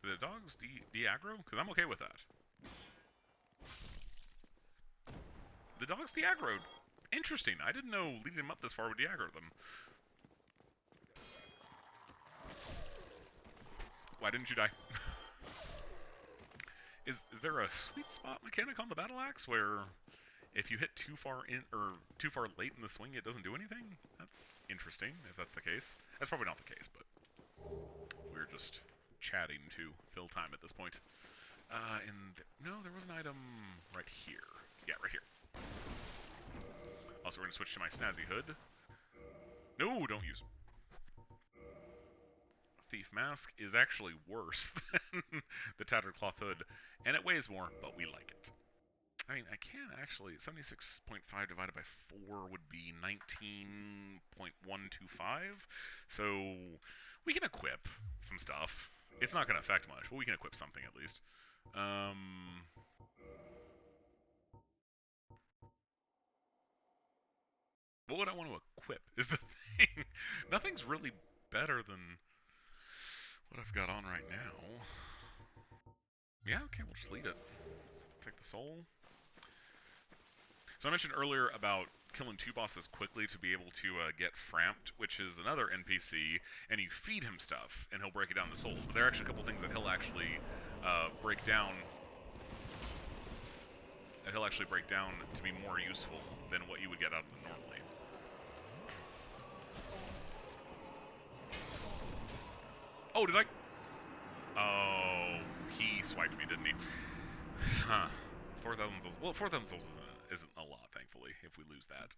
Do the dogs de-aggro? Because I'm okay with that. The dogs de-aggroed. Interesting. I didn't know leading them up this far would de-aggro them. Why didn't you die? Is there a sweet spot mechanic on the battle axe where if you hit too far in or too far late in the swing, it doesn't do anything? That's interesting. If that's the case, that's probably not the case, but we're just chatting to fill time at this point. No, there was an item right here. Yeah, right here. Also, we're gonna switch to my snazzy hood. No, don't use. Thief Mask is actually worse than the Tattered Cloth Hood, and it weighs more, but we like it. I mean, I can actually... 76.5 divided by 4 would be 19.125, so we can equip some stuff. It's not going to affect much, but we can equip something at least. What would I want to equip is the thing. Nothing's really better than what I've got on right now. Yeah, okay, we'll just leave it. Take the soul. So I mentioned earlier about killing 2 bosses quickly to be able to get Framped, which is another NPC, and you feed him stuff, and he'll break it down to souls. But there are actually a couple things that he'll actually break down. That he'll actually break down to be more useful than what you would get out of them normally. Oh, did I? Oh, he swiped me, didn't he? Huh. 4,000 souls. Well, 4,000 souls isn't a lot, thankfully, if we lose that.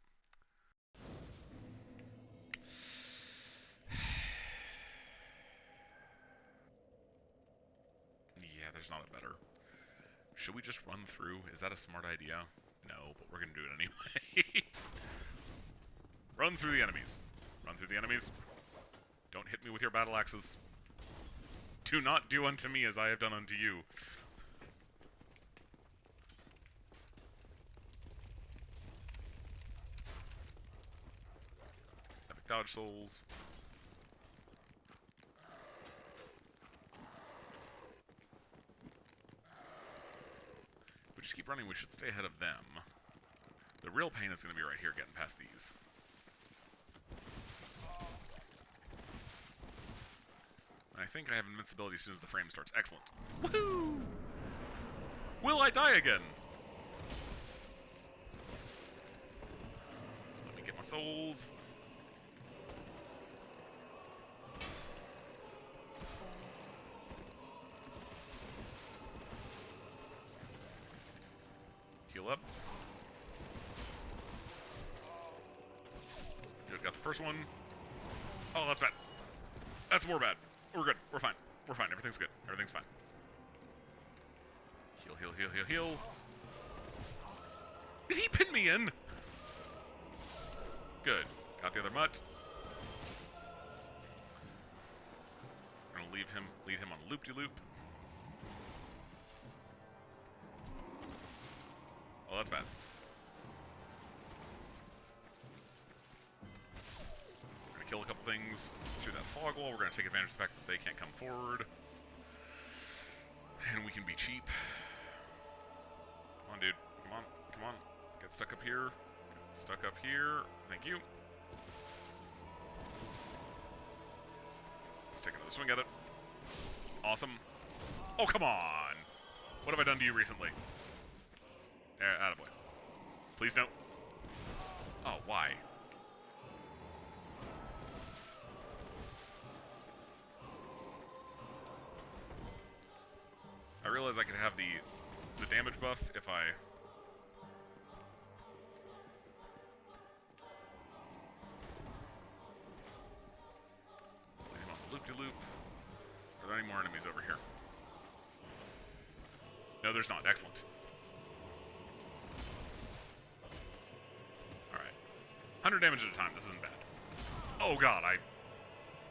Yeah, there's not a better. Should we just run through? Is that a smart idea? No, but we're gonna do it anyway. Run through the enemies. Run through the enemies. Don't hit me with your battle axes. Do not do unto me as I have done unto you. Epic dodge souls. If we just keep running, we should stay ahead of them. The real pain is going to be right here, getting past these. I think I have invincibility as soon as the frame starts. Excellent. Woohoo! Will I die again? Let me get my souls. Heal up. Good, got the first one. Oh, that's bad. That's more bad. We're good. We're fine. We're fine. Everything's good. Everything's fine. Heal, heal, heal, heal, heal. Did he pin me in? Good. Got the other mutt. I'm gonna lead him on loop-de-loop. Oh, that's bad. We're gonna kill a couple things through that fog wall. We're gonna take advantage of the fact that they can't come forward. And we can be cheap. Come on, dude. Come on. Come on. Get stuck up here. Get stuck up here. Thank you. Let's take another swing at it. Awesome. Oh, come on. What have I done to you recently? Attaboy. Please don't. Oh, why? I realize I could have the damage buff if I... Let's leave him on the loop-de-loop. Are there any more enemies over here? No, there's not. Excellent. Alright. 100 damage at a time. This isn't bad. Oh god, I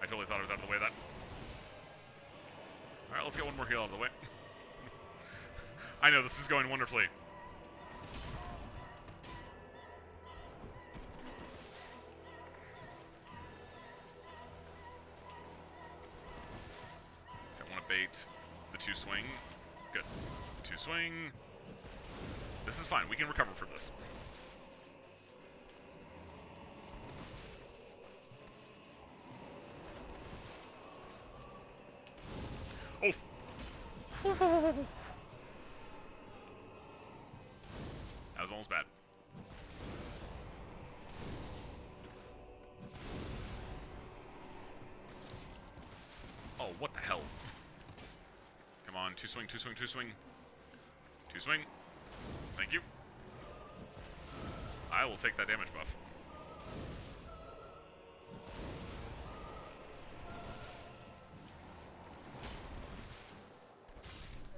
totally thought I was out of the way of that. Alright, let's get one more heal out of the way. I know, this is going wonderfully. So I want to bait the 2 swing. Good. 2 swing. This is fine. We can recover from this. Oh! That was almost bad. Oh, what the hell? Come on, 2 swing, 2 swing, 2 swing. 2 swing. Thank you. I will take that damage buff.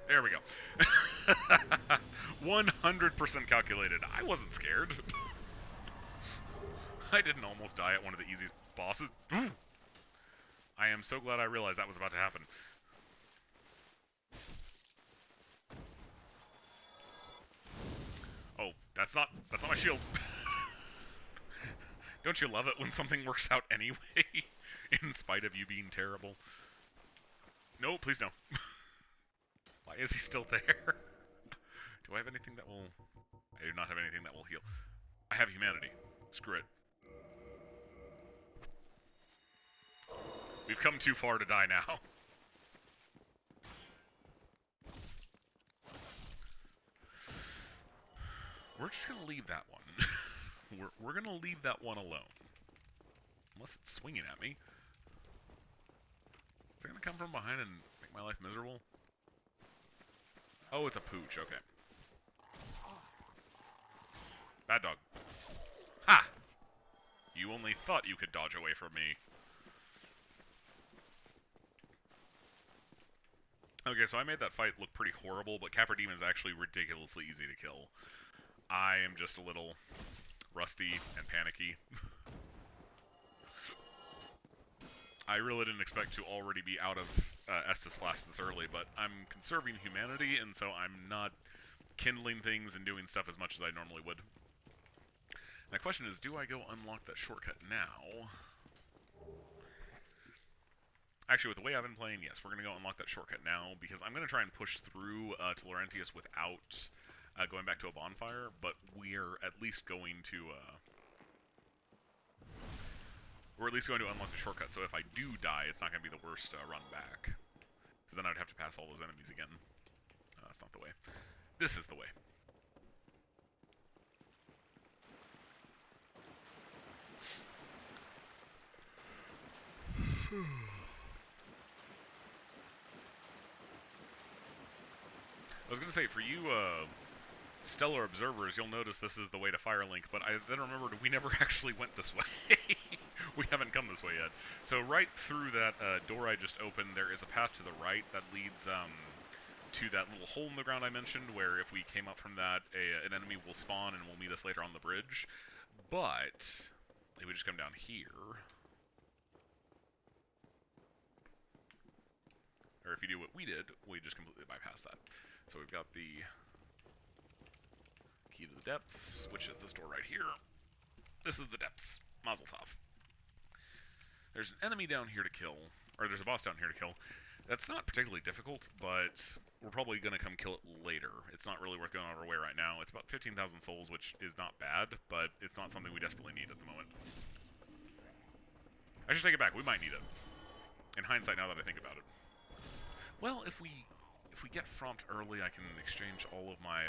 There we go. 100% calculated. I wasn't scared. I didn't almost die at one of the easiest bosses. I am so glad I realized that was about to happen. Oh, that's not my shield. Don't you love it when something works out anyway, in spite of you being terrible? No, please no. Why is he still there? Do I have anything that will I do not have anything that will heal. I have humanity. Screw it. We've come too far to die now. We're just gonna leave that one. we're gonna leave that one alone. Unless it's swinging at me. Is it gonna come from behind and make my life miserable? Oh, it's a pooch. Okay. Bad dog. Ha! You only thought you could dodge away from me. Okay, so I made that fight look pretty horrible, but Capra Demon is actually ridiculously easy to kill. I am just a little rusty and panicky. I really didn't expect to already be out of Estus Flask this early, but I'm conserving humanity, and so I'm not kindling things and doing stuff as much as I normally would. My question is, do I go unlock that shortcut now? Actually, with the way I've been playing, yes, we're going to go unlock that shortcut now, because I'm going to try and push through to Laurentius without going back to a bonfire, but we're at least going to... we're at least going to unlock the shortcut, so if I do die, it's not going to be the worst run back. Because then I'd have to pass all those enemies again. That's not the way. This is the way. I was going to say, for you stellar observers, you'll notice this is the way to Firelink, but I then remembered we never actually went this way. We haven't come this way yet. So right through that door I just opened, there is a path to the right that leads to that little hole in the ground I mentioned, where if we came up from that, an enemy will spawn and will meet us later on the bridge. But if we just come down here... or if you do what we did, we just completely bypass that. So we've got the key to the depths, which is this door right here. This is the depths. Mazel tov. There's an enemy down here to kill, or there's a boss down here to kill. That's not particularly difficult, but we're probably going to come kill it later. It's not really worth going out of our way right now. It's about 15,000 souls, which is not bad, but it's not something we desperately need at the moment. I should take it back. We might need it. In hindsight, now that I think about it. Well, if we get Frompt early, I can exchange all of my...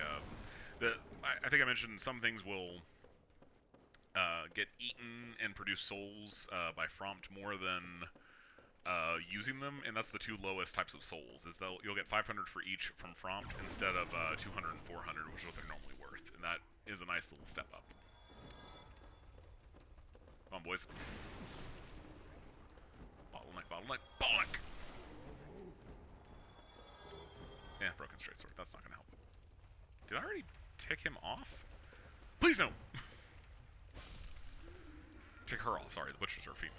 I think I mentioned some things will get eaten and produce souls by Frompt more than using them, and that's the two lowest types of souls. Is you'll get 500 for each from Frompt instead of 200 and 400, which is what they're normally worth, and that is a nice little step up. Come on, boys. Bottleneck, bottleneck, bottleneck! Yeah, broken straight sword. That's not going to help. Did I already tick him off? Please no! Tick her off. Sorry, the butchers are female.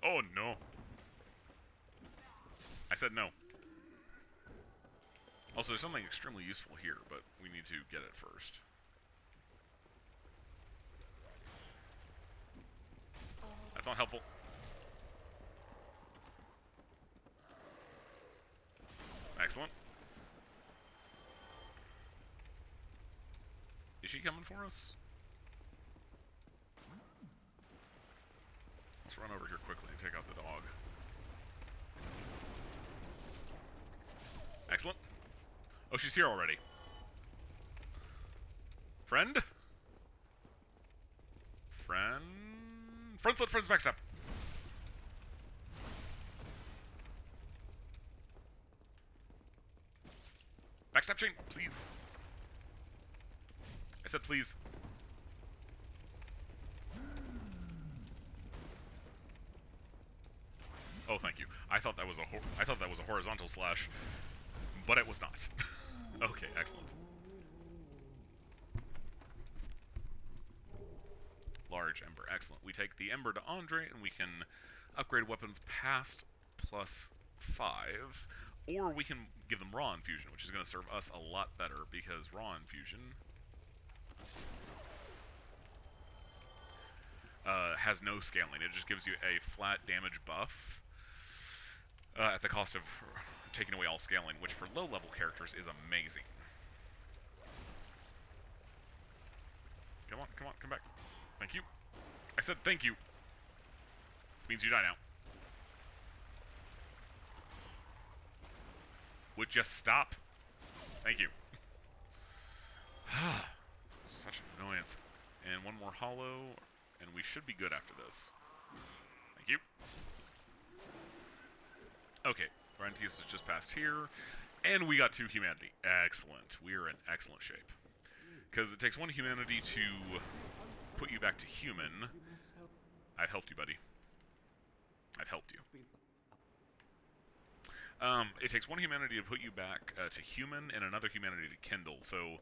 Oh, no. I said no. Also, there's something extremely useful here, but we need to get it first. That's not helpful. Excellent. Is she coming for us? Let's run over here quickly and take out the dog. Excellent. Oh, she's here already. Friend? Friend? Front foot, friend's backstep. Backstep chain, please. I said please. Oh, thank you. I thought that was a horizontal slash, but it was not. Okay, excellent. Large Ember, excellent. We take the Ember to Andre, and we can upgrade weapons past +5, or we can give them Raw Infusion, which is going to serve us a lot better, because Raw Infusion has no scaling. It just gives you a flat damage buff at the cost of taking away all scaling, which for low-level characters is amazing. Come on, come on, come back. Thank you. I said thank you. This means you die now. Would just stop? Thank you. Such an annoyance. And one more hollow, and we should be good after this. Thank you. Okay, Brentius is just past here, and we got 2 humanity. Excellent. We are in excellent shape. Because it takes 1 humanity to put you back to human. I've helped you, buddy. I've helped you. It takes 1 humanity to put you back to human, and another humanity to kindle. So,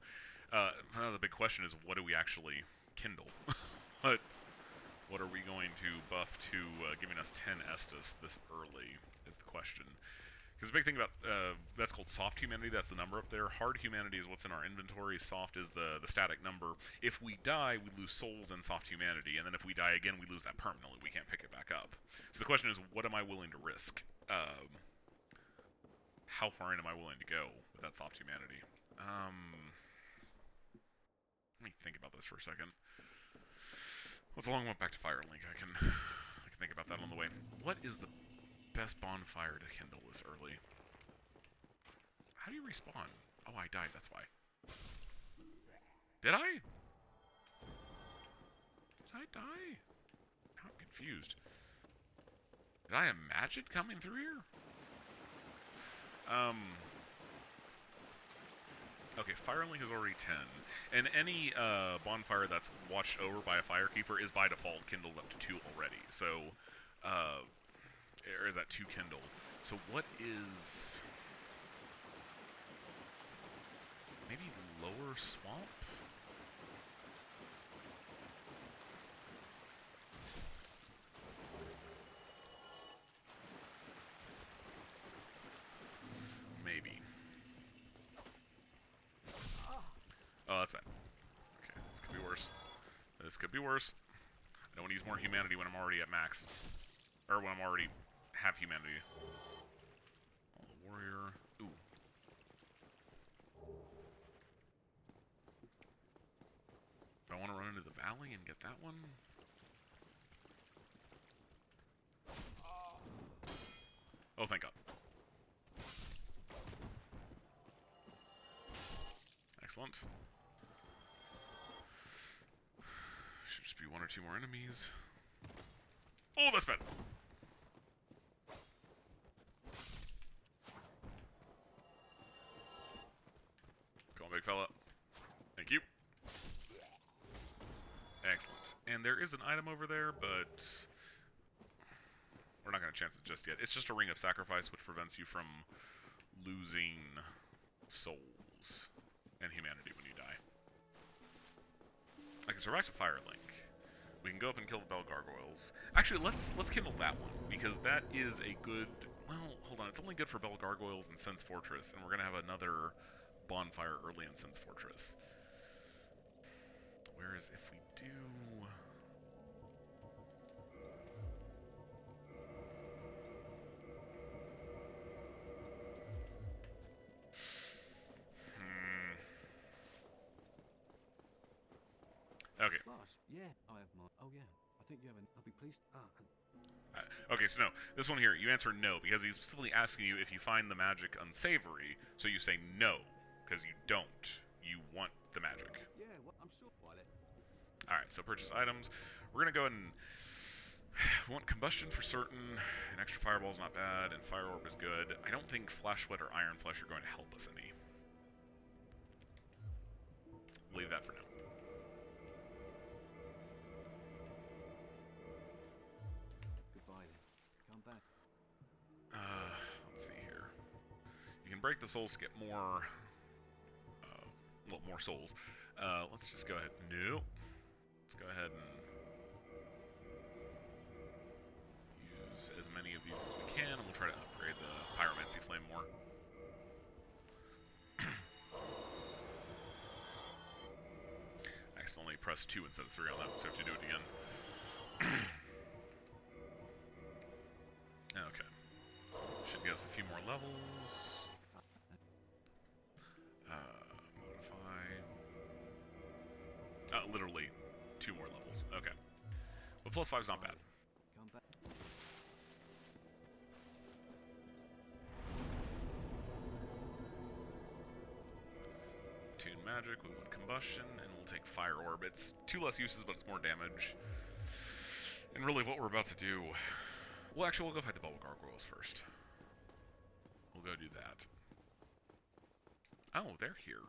the big question is, what do we actually kindle? What are we going to buff to giving us 10 Estus this early, is the question. Because the big thing about, that's called soft humanity, that's the number up there. Hard humanity is what's in our inventory, soft is the static number. If we die, we lose souls and soft humanity, and then if we die again, we lose that permanently, we can't pick it back up. So the question is, what am I willing to risk? How far in am I willing to go with that soft humanity? Let me think about this for a second. Let's long walk back to Firelink. I can think about that on the way. What is the best bonfire to kindle this early? How do you respawn? Oh, I died, that's why. Did I? Did I die? I'm confused. Did I imagine coming through here? Okay, Firelink is already 10. And any bonfire that's watched over by a Firekeeper is by default kindled up to 2 already. So, or is that 2 kindle? So what is... maybe lower swamp? Maybe. Oh, that's bad. Okay, this could be worse. This could be worse. I don't want to use more humanity when I'm already at max. Or when I'm already have humanity. Oh, the warrior. Ooh. Do I want to run into the valley and get that one? Oh, thank God. Excellent. Should just be 1 or 2 more enemies. Oh, that's bad. Come on, big fella. Thank you. Excellent. And there is an item over there, but we're not going to chance it just yet. It's just a ring of sacrifice, which prevents you from losing souls and humanity when you die. I can survive to Firelink. We can go up and kill the Bell Gargoyles. Actually, let's kindle that one, because that is a good... well, hold on. It's only good for Bell Gargoyles and Sense Fortress, and we're going to have another bonfire early in Sense Fortress. Whereas if we do... okay. Yeah, I have my... oh yeah, I think you have an... I'll be pleased... Okay, so no. This one here, you answer no, because he's specifically asking you if you find the magic unsavory, so you say no, because you don't. You want the magic. Yeah, well, I'm sure... Alright, so purchase items. We're going to go ahead and... we want combustion for certain, an extra fireball is not bad, and fire orb is good. I don't think flash sweat or iron flesh are going to help us any. Leave that for now. Goodbye then. Come back. Let's see here. You can break the souls to get more... well, more souls. Let's just go ahead... no. Let's go ahead and... use as many of these as we can, and we'll try to upgrade the Pyromancy Flame more. I accidentally pressed 2 instead of 3 on that one, so I have to do it again. Okay. Should us a few more levels. Modify. Literally 2 more levels. Okay. But plus 5's not bad. Come back. Tune magic, we want combustion, and we'll take fire orb. It's 2 less uses, but it's more damage. And really what we're about to do... Well, actually, we'll go fight the bubble gargoyles first. We'll go do that. Oh, they're here.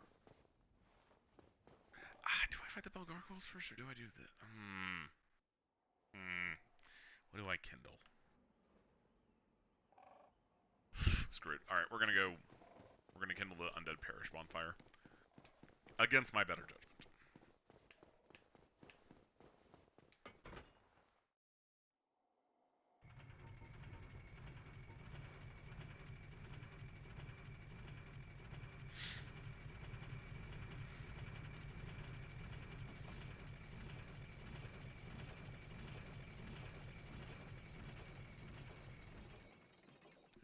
Do I fight the bubble gargoyles first, or do I do the... What do I kindle? Screw it. Alright, we're gonna go... We're gonna kindle the Undead Parish bonfire. Against my better judgment.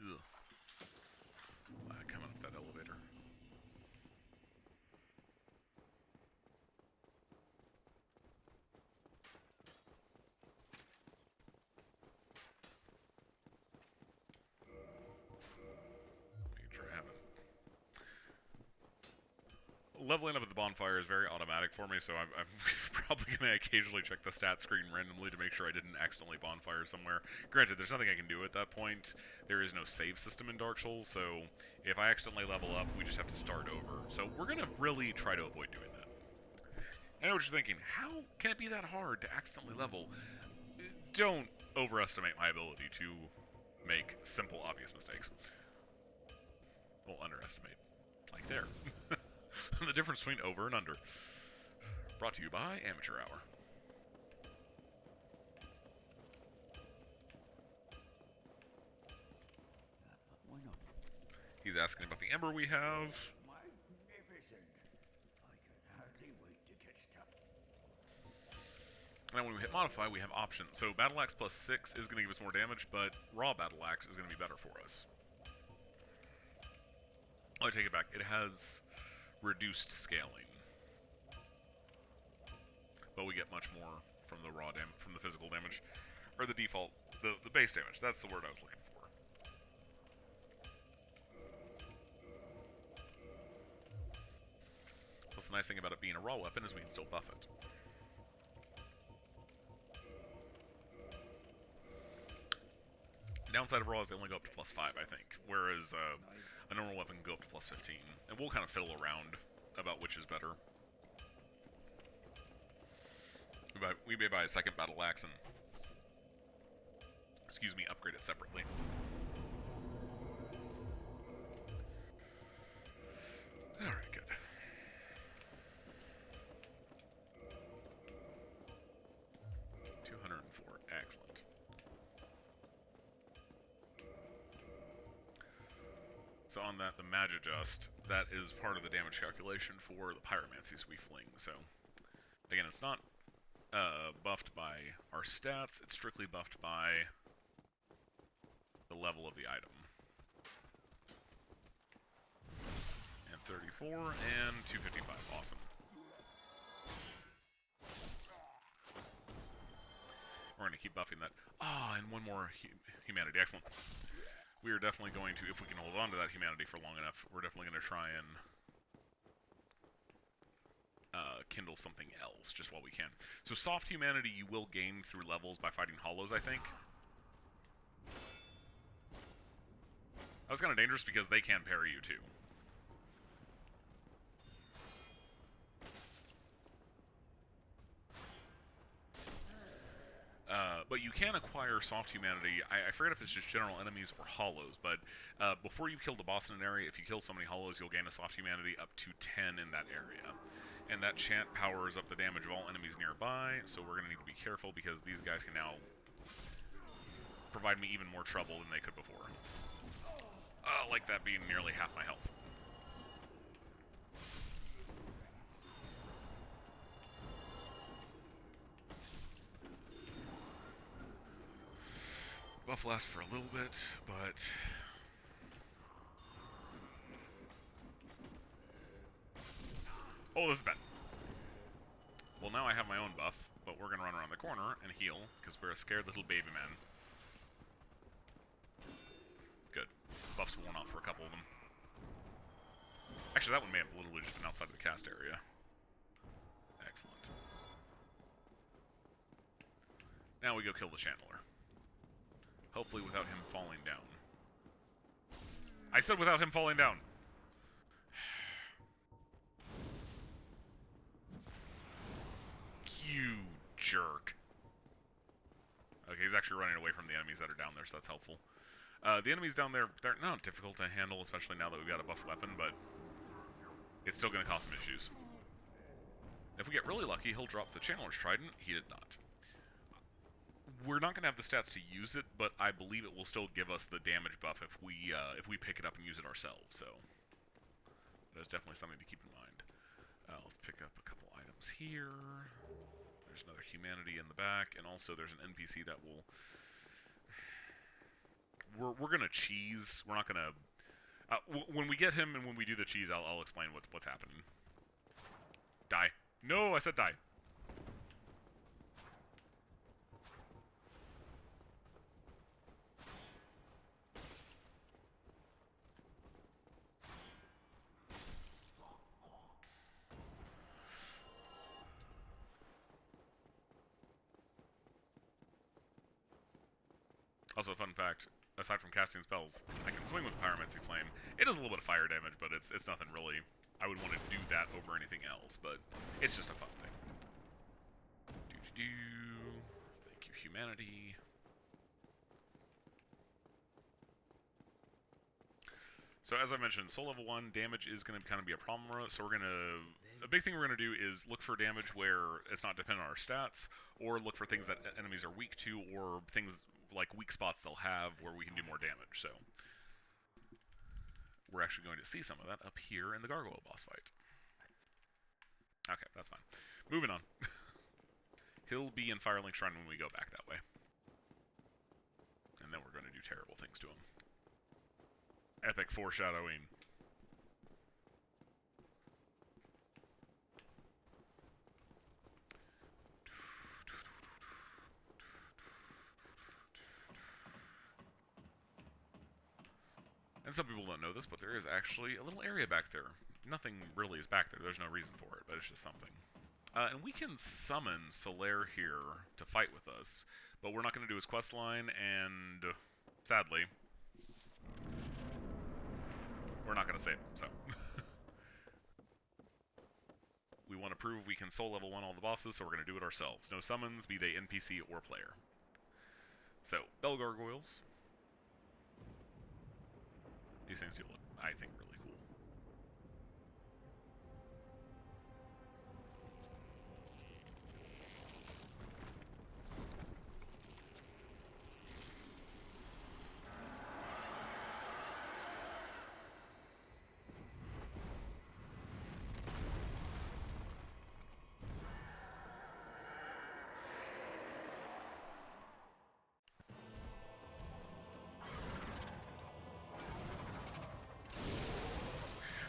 Ugh. Coming up that elevator. Making sure I haven't. Leveling up at the bonfire is very automatic for me, so I'm probably going to occasionally check the stat screen randomly to make sure I didn't accidentally bonfire somewhere. Granted, there's nothing I can do at that point. There is no save system in Dark Souls, so if I accidentally level up, we just have to start over. So we're going to really try to avoid doing that. I know what you're thinking. How can it be that hard to accidentally level? Don't overestimate my ability to make simple, obvious mistakes. Well, underestimate. Like there. The difference between over and under. Brought to you by Amateur Hour. Why not? He's asking about the ember we have. Magnificent. I can hardly wait to get started. And when we hit modify, we have options. So Battle Axe plus 6 is going to give us more damage, but raw Battle Axe is going to be better for us. I take it back. It has reduced scaling, but we get much more from the raw damage, from the physical damage, or the default, the base damage. That's the word I was looking for. Plus, the nice thing about it being a raw weapon is we can still buff it. The downside of raw is they only go up to plus 5, I think, whereas a normal weapon can go up to plus 15. And we'll kind of fiddle around about which is better. We may buy a second battle axe and, excuse me, upgrade it separately. Alright, good. Excellent. So on that, the Magidust, that is part of the damage calculation for the Pyromancy we fling. So, again, it's not buffed by our stats, it's strictly buffed by the level of the item. And 34, and 255, awesome. We're going to keep buffing that. And one more humanity. Excellent. We are definitely going to, if we can hold on to that humanity for long enough, we're definitely going to try and kindle something else just while we can. So soft humanity you will gain through levels by fighting hollows, I think. That was kind of dangerous because they can parry you too. But you can acquire soft humanity. I forget if it's just general enemies or hollows, but before you kill the boss in an area, if you kill so many hollows, you'll gain a soft humanity up to 10 in that area. And that chant powers up the damage of all enemies nearby, so we're going to need to be careful because these guys can now provide me even more trouble than they could before. Like that being nearly half my health. Buff lasts for a little bit, but Oh, this is bad. Well, now I have my own buff, but we're gonna run around the corner and heal, because we're a scared little baby man. Good. Buff's worn off for a couple of them. Actually, that one may have literally just been outside of the cast area. Excellent. Now we go kill the channeler. Hopefully without him falling down. I said without him falling down! You jerk. Okay, he's actually running away from the enemies that are down there, so that's helpful. The enemies down there, they're not difficult to handle, especially now that we've got a buff weapon, but it's still going to cause some issues. If we get really lucky, he'll drop the Channeler's Trident. He did not. We're not going to have the stats to use it, but I believe it will still give us the damage buff if we pick it up and use it ourselves, so that is definitely something to keep in mind. Let's pick up a couple items here. There's another humanity in the back, and also there's an NPC that will... We're gonna cheese. We're not gonna... when we get him and when we do the cheese, I'll explain what's happening. Die. No, I said die. Also, fun fact, aside from casting spells, I can swing with Pyromancy Flame. It does a little bit of fire damage, but it's nothing really. I would want to do that over anything else, but it's just a fun thing. Thank you, humanity. So as I mentioned, soul level 1 damage is going to kind of be a problem for us, so a big thing we're going to do is look for damage where it's not dependent on our stats, or look for things that enemies are weak to, or things like weak spots they'll have where we can do more damage. So we're actually going to see some of that up here in the Gargoyle boss fight. Okay, that's fine. Moving on. He'll be in Firelink Shrine when we go back that way. And then we're going to do terrible things to him. Epic foreshadowing. And some people don't know this, but there is actually a little area back there. Nothing really is back there. There's no reason for it, but it's just something. And we can summon Solaire here to fight with us, but we're not going to do his quest line, and sadly, we're not going to save him, so. We want to prove we can soul level 1 all the bosses, so we're going to do it ourselves. No summons, be they NPC or player. So, Bell Gargoyles. These things do look, I think, really cool.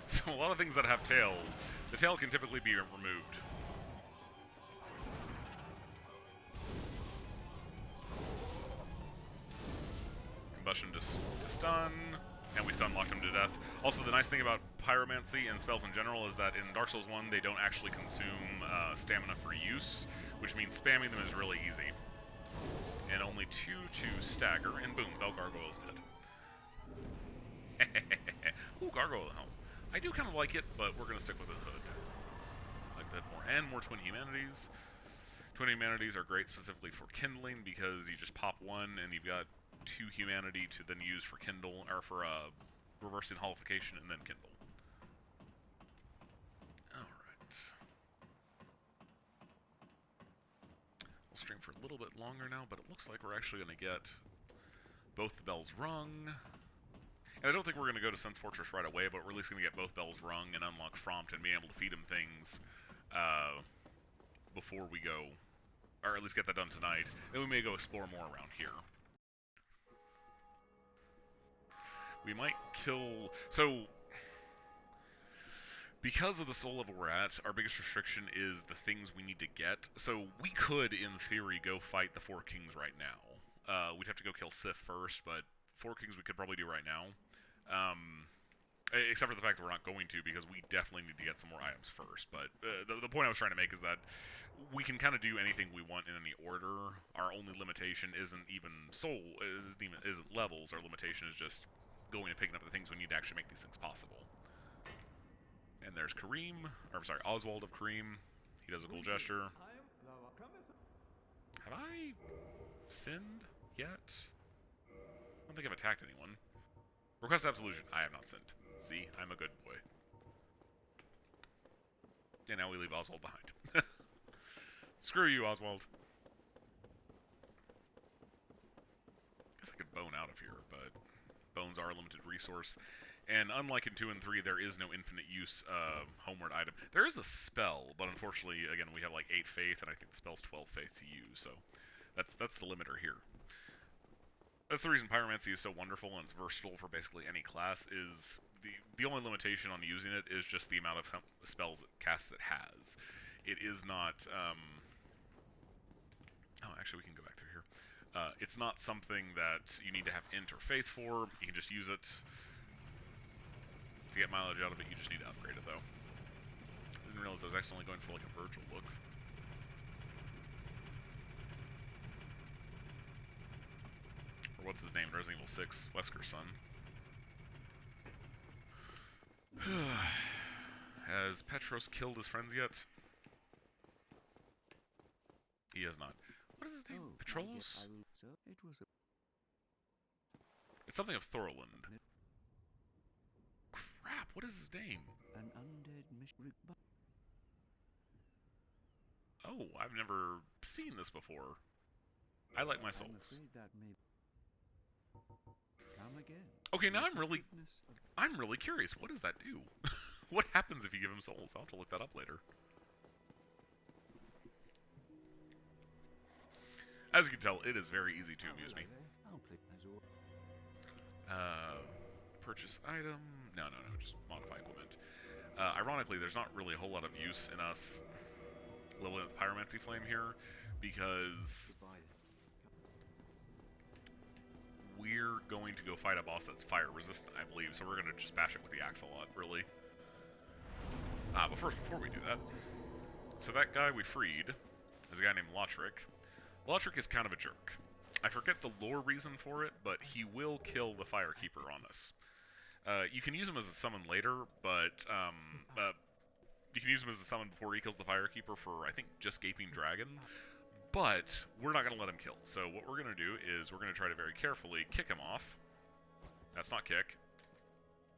So a lot of things that have tails, the tail can typically be removed. Combustion to stun, and we stun lock him to death. Also, the nice thing about pyromancy and spells in general is that in Dark Souls 1, they don't actually consume stamina for use, which means spamming them is really easy. And only 2 to stagger, and boom, Bell Gargoyle's dead. Ooh, Gargoyle Helm. I do kind of like it, but we're going to stick with the hood. I like that more. And more Twin Humanities. Twin Humanities are great specifically for kindling, because you just pop one, and you've got 2 humanity to then use for kindle, or for reversing holification and then kindle. Alright. We'll stream for a little bit longer now, but it looks like we're actually going to get both the bells rung. And I don't think we're going to go to Sense Fortress right away, but we're at least going to get both bells rung and unlock Frompt and be able to feed him things before we go, or at least get that done tonight. Then we may go explore more around here. We might kill... So, Because of the soul level we're at, our biggest restriction is the things we need to get. So we could, in theory, go fight the Four Kings right now. We'd have to go kill Sif first, but Four Kings we could probably do right now. Except for the fact that we're not going to, because we definitely need to get some more items first. But the point I was trying to make is that we can kind of do anything we want in any order. Our only limitation isn't even soul, isn't levels. Our limitation is just going and picking up the things we need to actually make these things possible. And there's Kareem, or I'm sorry, Oswald of Kareem. He does a cool gesture. Have I sinned yet? I don't think I've attacked anyone. Request absolution. I have not sinned. See, I'm a good boy. And now we leave Oswald behind. Screw you, Oswald. Guess I could bone out of here, but bones are a limited resource. And unlike in 2 and 3, there is no infinite use homeward item. There is a spell, but unfortunately, again, we have like 8 faith, and I think the spell's 12 faith to use, so that's the limiter here. That's the reason Pyromancy is so wonderful and it's versatile for basically any class, is the only limitation on using it is just the amount of spells it casts it has. It is not, oh, actually we can go back through here. It's not something that you need to have int or faith for. You can just use it. To get mileage out of it, you just need to upgrade it, though. I didn't realize I was accidentally going for like a Virgil look. Or what's his name? Resident Evil 6, Wesker's son. Has Petros killed his friends yet? He has not. What is his name? Petrolos? It's something of Thorland. Crap, what is his name? An undead mission. Oh, I've never seen this before. I like my souls. Okay, now I'm really curious. What does that do? What happens if you give him souls? I'll have to look that up later. As you can tell, it is very easy to amuse me. Purchase item. No, just modify equipment. Ironically, there's not really a whole lot of use in us leveling up Pyromancy Flame here, because we're going to go fight a boss that's fire resistant, I believe, so we're going to just bash it with the axe a lot, really. But first, before we do that, so that guy we freed is a guy named Lotric. Lotric is kind of a jerk. I forget the lore reason for it, but he will kill the Firekeeper on us. You can use him as a summon later, but you can use him as a summon before he kills the Firekeeper for, I think, just Gaping Dragon. But we're not going to let him kill. So what we're going to do is we're going to try to very carefully kick him off. That's not kick.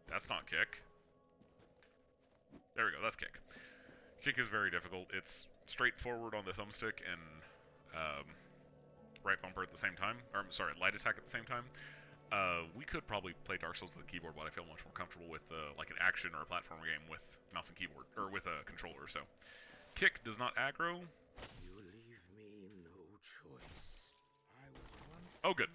That's not kick. There we go, that's kick. Kick is very difficult. It's straightforward on the thumbstick and right bumper at the same time. Or, sorry, light attack at the same time. We could probably play Dark Souls with the keyboard, but I feel much more comfortable with like an action or a platformer game with mouse and keyboard, or with a controller. So, kick does not aggro. You leave me no choice. I was once. Oh, good.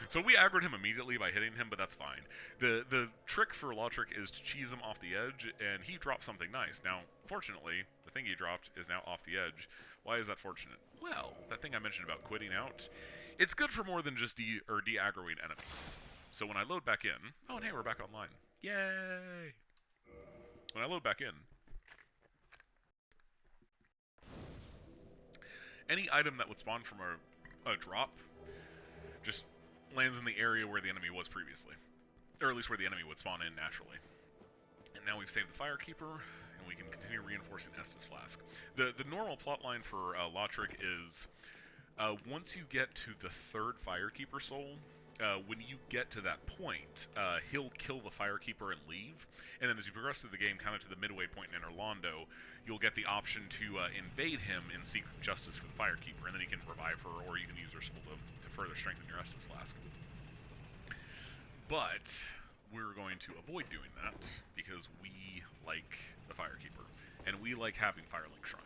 So we aggroed him immediately by hitting him, but that's fine. The trick for Lotric is to cheese him off the edge, and he dropped something nice. Now, fortunately, the thing he dropped is now off the edge. Why is that fortunate? Well, that thing I mentioned about quitting out, it's good for more than just de-aggroing enemies. So when I load back in, oh, and hey, we're back online. Yay! When I load back in, any item that would spawn from a drop just lands in the area where the enemy was previously. Or at least where the enemy would spawn in naturally. And now we've saved the Firekeeper, and we can continue reinforcing Estus Flask. The normal plotline for Lotric is, once you get to the 3rd Firekeeper soul, when you get to that point, he'll kill the Firekeeper and leave. And then as you progress through the game, kind of to the midway point in Orlando, you'll get the option to invade him and seek justice for the Firekeeper. And then you can revive her, or you can use her soul to further strengthen your Estus Flask. But we're going to avoid doing that because we like the Firekeeper, and we like having Firelink Shrine.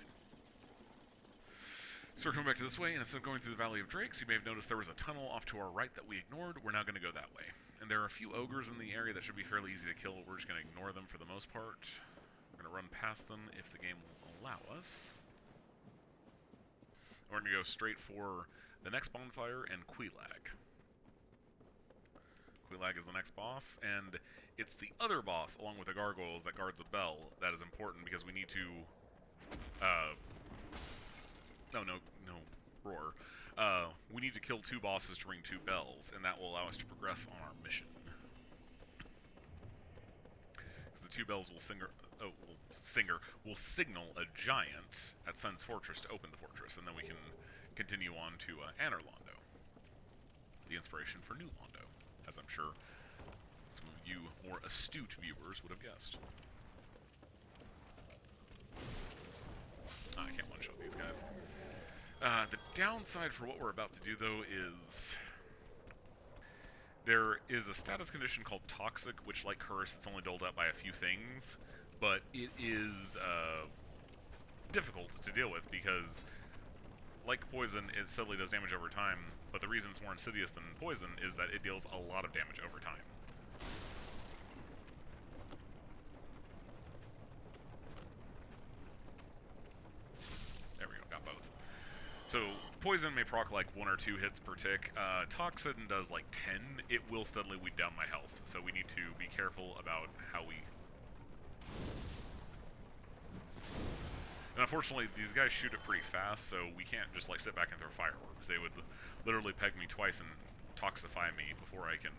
So we're coming back to this way, and instead of going through the Valley of Drakes, you may have noticed there was a tunnel off to our right that we ignored. We're now going to go that way. And there are a few ogres in the area that should be fairly easy to kill. We're just going to ignore them for the most part. We're going to run past them if the game will allow us. We're going to go straight for the next bonfire and Quelaag. Quelaag is the next boss, and it's the other boss, along with the gargoyles, that guards a bell that is important because we need to... No, roar. We need to kill 2 bosses to ring 2 bells, and that will allow us to progress on our mission. Because the 2 bells will signal a giant at Sun's Fortress to open the fortress, and then we can continue on to Anor Londo, the inspiration for New Londo, as I'm sure some of you more astute viewers would have guessed. I can't one-shot these guys. The downside for what we're about to do, though, is there is a status condition called Toxic, which, like Curse, it's only doled out by a few things, but it is difficult to deal with because, like Poison, it steadily does damage over time, but the reason it's more insidious than Poison is that it deals a lot of damage over time. There we go, got both. So, Poison may proc like 1 or 2 hits per tick. Toxin does like 10. It will steadily weed down my health, so we need to be careful about how we... And unfortunately, these guys shoot it pretty fast, so we can't just like sit back and throw fireworks. They would literally peg me twice and toxify me before I can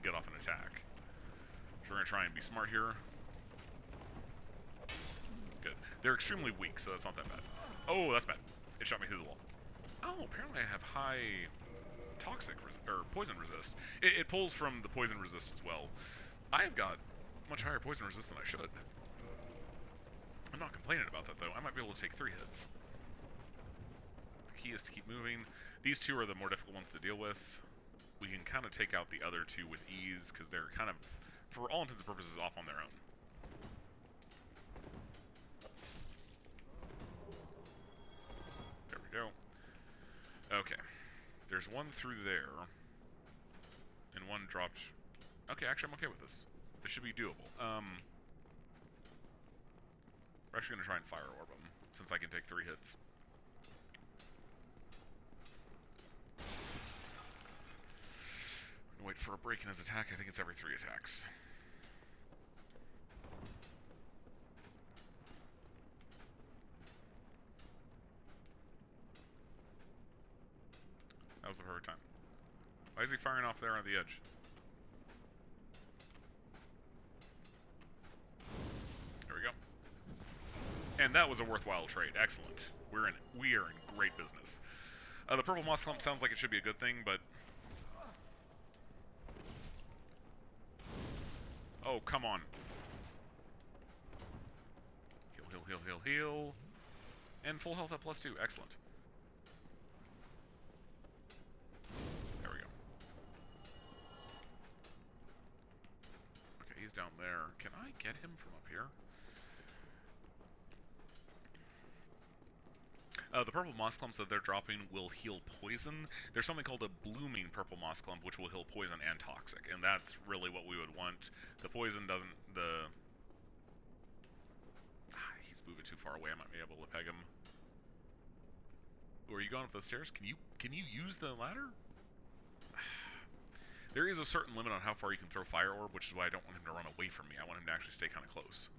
get off an attack. So we're going to try and be smart here. Good. They're extremely weak, so that's not that bad. Oh, that's bad. It shot me through the wall. Oh, apparently I have high toxic or poison resist. It pulls from the poison resist as well. I've got much higher poison resist than I should. I'm not complaining about that, though. I might be able to take 3 hits. The key is to keep moving. These 2 are the more difficult ones to deal with. We can kind of take out the other 2 with ease, because they're kind of, for all intents and purposes, off on their own. There we go. Okay. There's one through there. And one dropped... Okay, actually I'm okay with this. This should be doable. We're actually going to try and fire orb him, since I can take 3 hits. Wait for a break in his attack. I think it's every 3 attacks. That was the perfect time. Why is he firing off there on the edge? There we go. And that was a worthwhile trade. Excellent. We are in great business. The purple moss clump sounds like it should be a good thing, but... Oh, come on. Heal. And full health at +2. Excellent. There we go. Okay, he's down there. Can I get him from up here? The purple moss clumps that they're dropping will heal poison. There's something called a blooming purple moss clump, which will heal poison and toxic, and that's really what we would want. The poison doesn't... He's moving too far away. I might be able to peg him. Ooh, are you going up those stairs? Can you use the ladder? There is a certain limit on how far you can throw fire orb, which is why I don't want him to run away from me. I want him to actually stay kind of close.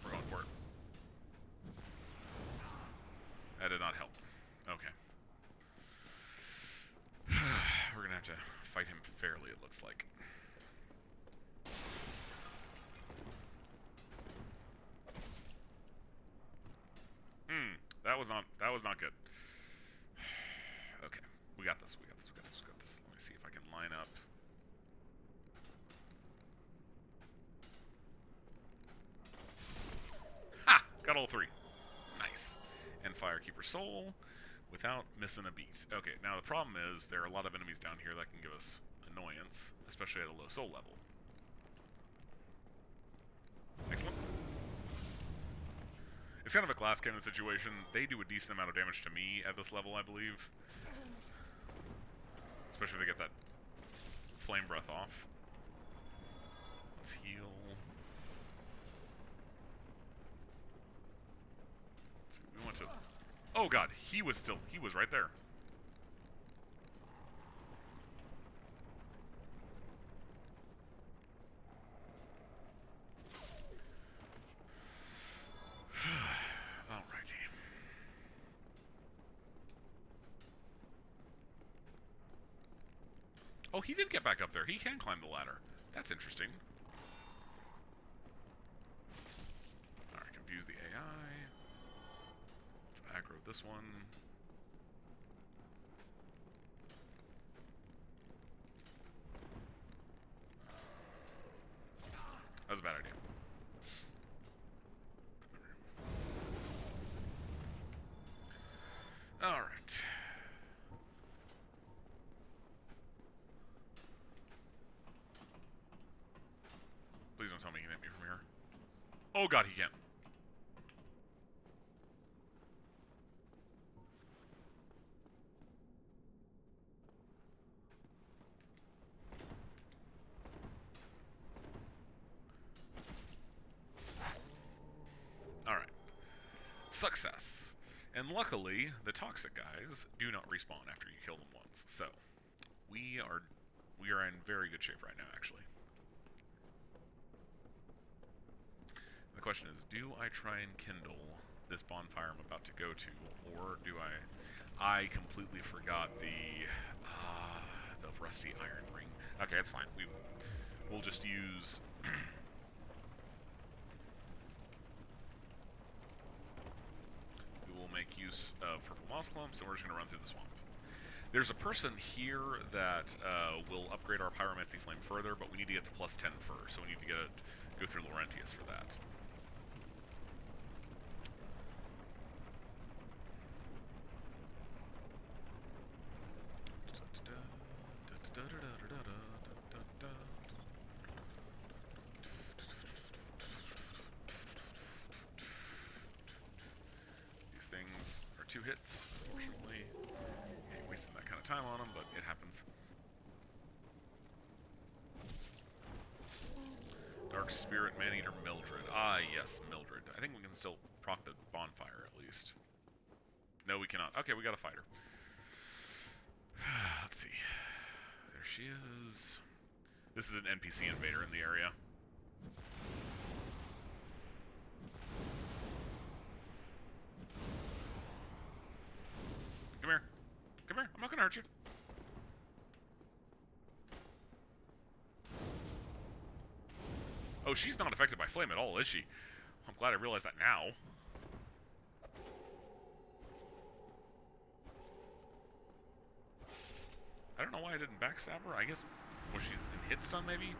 We're going for it. That did not help. Okay. We're gonna have to fight him fairly, it looks like. That was not good. Okay. We got this. Let me see if I can line up. Ha! Got all 3. Nice. And Firekeeper Soul without missing a beat. Okay, now the problem is there are a lot of enemies down here that can give us annoyance, especially at a low soul level. Excellent. It's kind of a glass cannon situation. They do a decent amount of damage to me at this level, I believe. Especially if they get that flame breath off. Let's heal. Let's see, we want to... Oh god, he was right there. Alrighty. Oh, he did get back up there. He can climb the ladder. That's interesting. Alright, confuse the AI. Let's aggro this one. That was a bad idea. Alright. Please don't tell me he can hit me from here. Oh god, he can. Alright. Success. And luckily, the toxic guys do not respawn after you kill them once. So, we are in very good shape right now, actually. The question is, do I try and kindle this bonfire I'm about to go to, or do I completely forgot the rusty iron ring. Okay, that's fine. We'll just use we will make use of purple moss clumps, and we're just going to run through the swamp. There's a person here that will upgrade our pyromancy flame further, but we need to get to plus 10 first, so we need to go through Laurentius for that. These things are 2 hits, unfortunately. Ain't wasting that kind of time on them, but it happens. Dark Spirit Maneater Mildred. Ah, yes, Mildred. I think we can still proc the bonfire, at least. No, we cannot. Okay, we got a fighter. Let's see. There she is. This is an NPC invader in the area. Come here. Come here. I'm not gonna hurt you. Oh, she's not affected by flame at all, is she? I'm glad I realized that now. I don't know why I didn't backstab her. I guess, was she in hit stun maybe?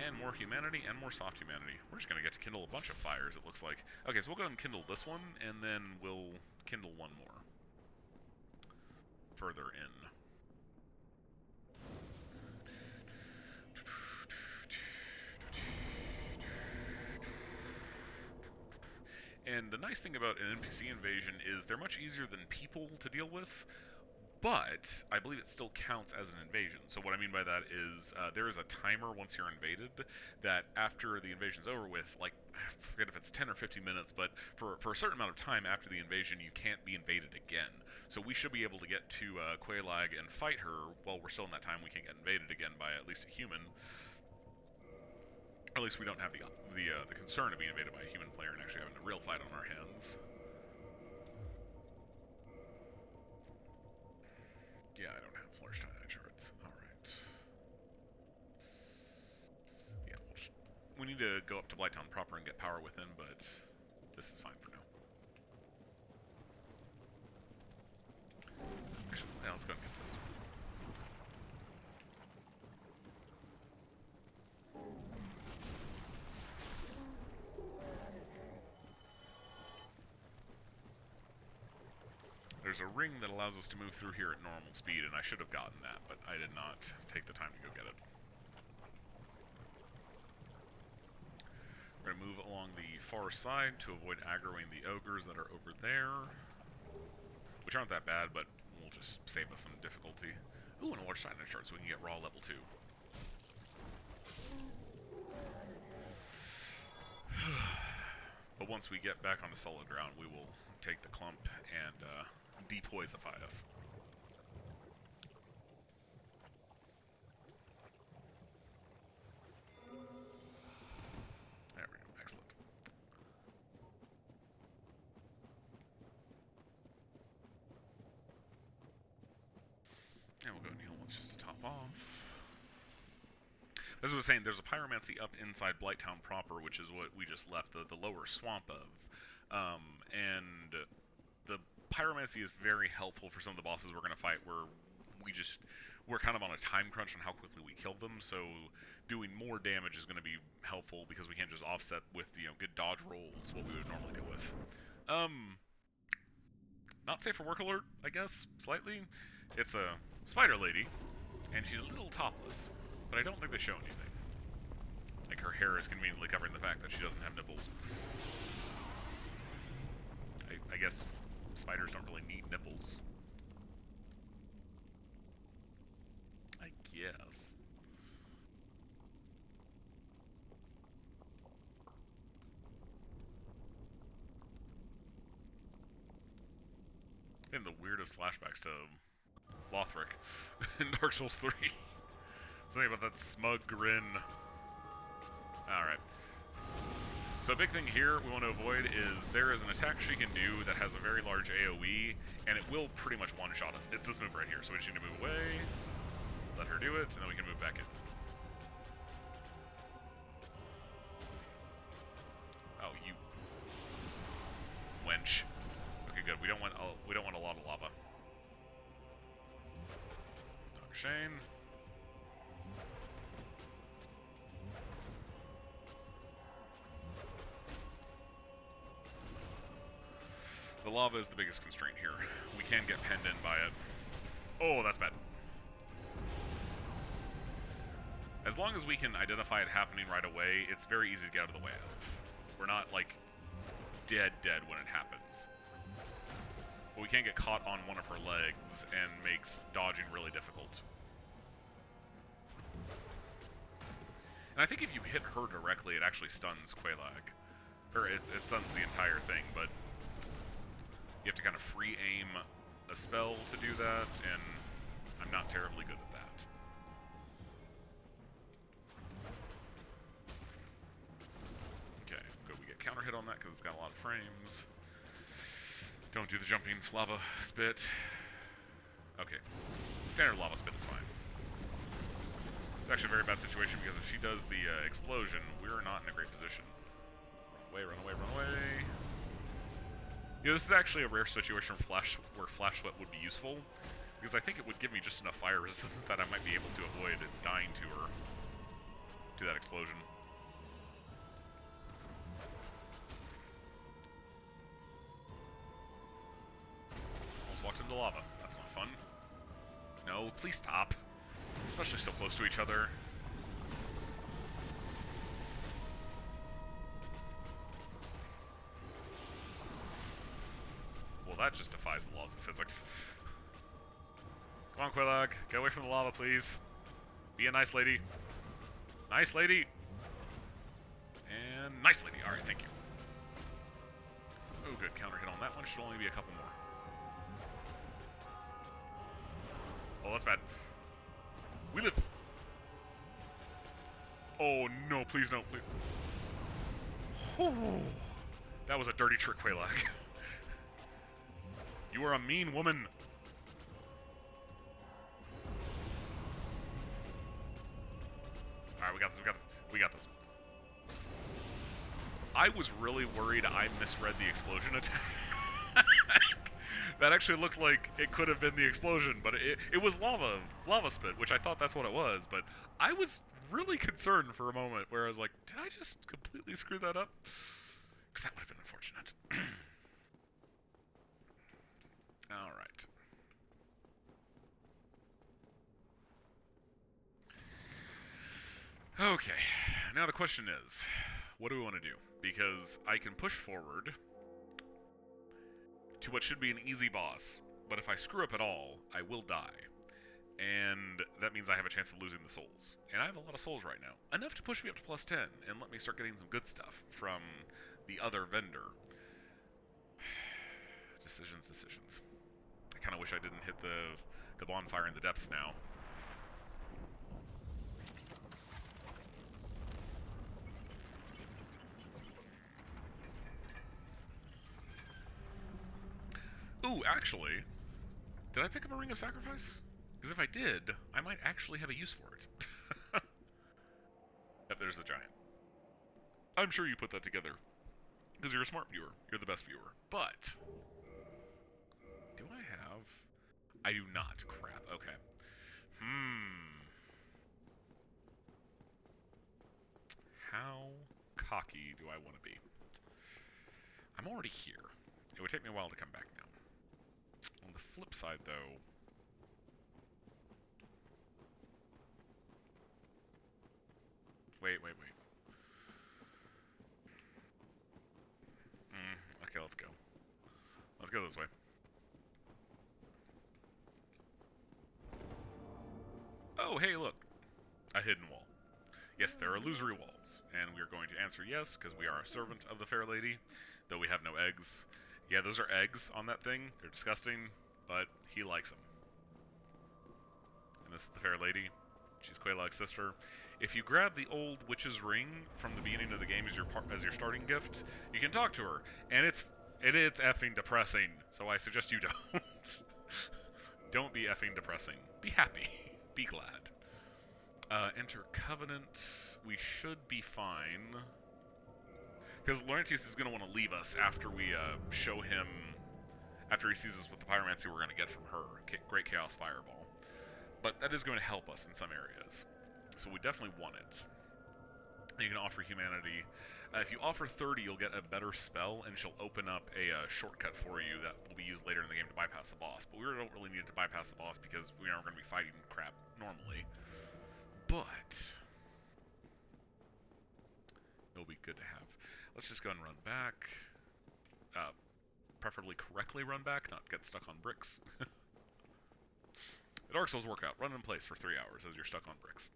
And more humanity and more soft humanity. We're just going to get to kindle a bunch of fires, it looks like. Okay, so we'll go ahead and kindle this one, and then we'll kindle one more. Further in. And the nice thing about an NPC invasion is they're much easier than people to deal with, but I believe it still counts as an invasion. So what I mean by that is there is a timer once you're invaded that after the invasion's over with, like, I forget if it's 10 or 15 minutes, but for a certain amount of time after the invasion, you can't be invaded again. So we should be able to get to Quelaag and fight her while we're still in that time. We can't get invaded again by at least a human. Or at least we don't have the concern of being invaded by a human player and actually having a real fight on our hands. Yeah, I don't have Flourishstein charts. Alright. Yeah, we need to go up to Blighttown proper and get power within, but this is fine for now. Actually, yeah, let's go and get this. There's a ring that allows us to move through here at normal speed, and I should have gotten that, but I did not take the time to go get it. We're going to move along the far side to avoid aggroing the ogres that are over there, which aren't that bad, but we'll just save us some difficulty. Ooh, and a large cyanide shard so we can get raw level 2. But once we get back onto solid ground, we will take the clump and depoisify us. There we go. Excellent. And we'll go Neil once just to top off. As I was saying, there's a pyromancy up inside Blighttown proper, which is what we just left the lower swamp of. And the pyromancy is very helpful for some of the bosses we're going to fight where we're kind of on a time crunch on how quickly we kill them, so doing more damage is going to be helpful because we can't just offset with, good dodge rolls what we would normally deal with. Not safe for work alert, I guess, slightly. It's a spider lady, and she's a little topless, but I don't think they show anything. Like, her hair is conveniently covering the fact that she doesn't have nipples. I guess spiders don't really need nipples. I guess. And the weirdest flashbacks to Lothric in Dark Souls 3. Something about that smug grin. Alright. So a big thing here we want to avoid is there is an attack she can do that has a very large AoE, and it will pretty much one-shot us. It's this move right here, so we just need to move away, let her do it, and then we can move back in. Oh, you wench. Okay, good. We don't want a lot of lava. Dr. Shane. The lava is the biggest constraint here. We can get penned in by it. Oh, that's bad. As long as we can identify it happening right away, it's very easy to get out of the way of. We're not, like, dead when it happens. But we can get caught on one of her legs and makes dodging really difficult. And I think if you hit her directly, it actually stuns Quelaag. Or it stuns the entire thing, but you have to kind of free aim a spell to do that, and I'm not terribly good at that. Okay, good. We get counter hit on that because it's got a lot of frames. Don't do the jumping lava spit. Okay, standard lava spit is fine. It's actually a very bad situation because if she does the explosion, we're not in a great position. Run away, run away, run away. This is actually a rare situation where Flash Sweat would be useful, because I think it would give me just enough fire resistance that I might be able to avoid dying to her, to that explosion. Almost walked into lava. That's not fun. No, please stop. Especially so close to each other. Well, that just defies the laws of physics. Come on, Quelaag. Get away from the lava, please. Be a nice lady. Nice lady. And nice lady. Alright, thank you. Oh, good. Counter hit on that one. Should only be a couple more. Oh, that's bad. We live. Oh, no. Please don't. Please. Oh, that was a dirty trick, Quelaag. You are a mean woman. Alright, we got this, we got this, we got this. I was really worried I misread the explosion attack. That actually looked like it could have been the explosion, but it was lava spit, which I thought that's what it was, but I was really concerned for a moment where I was like, did I just completely screw that up? Because that would have been unfortunate. Alright. Okay, now the question is, what do we want to do? Because I can push forward to what should be an easy boss. But if I screw up at all, I will die. And that means I have a chance of losing the souls. And I have a lot of souls right now. Enough to push me up to plus 10 and let me start getting some good stuff from the other vendor. Decisions. I kind of wish I didn't hit the bonfire in the depths now. Ooh, actually, did I pick up a Ring of Sacrifice? Because if I did, I might actually have a use for it. Yep, there's the giant. I'm sure you put that together. Because you're a smart viewer. You're the best viewer. But, do I have... I do not. Crap. Okay. How cocky do I want to be? I'm already here. It would take me a while to come back now. On the flip side, though... Wait. Okay, let's go. Let's go this way. Oh, hey, look. A hidden wall. Yes, there are illusory walls, and we are going to answer yes, because we are a servant of the fair lady, though we have no eggs. Yeah, those are eggs on that thing. They're disgusting, but he likes them. And this is the fair lady. She's Quelaag's sister. If you grab the old witch's ring from the beginning of the game as your starting gift, you can talk to her, and it's effing depressing. So I suggest you don't. Don't be effing depressing. Be happy. Be glad. Enter Covenant. We should be fine. Because Laurentius is going to want to leave us after we show him... After he sees us with the pyromancy we're going to get from her. Great Chaos Fireball. But that is going to help us in some areas. So we definitely want it. You can offer humanity. If you offer 30, you'll get a better spell, and she'll open up a shortcut for you that will be used later in the game to bypass the boss. But we don't really need it to bypass the boss because we aren't going to be fighting crap normally. But it'll be good to have. Let's just go and run back. Preferably correctly run back, not get stuck on bricks. The Dark Souls workout. Run in place for 3 hours as you're stuck on bricks.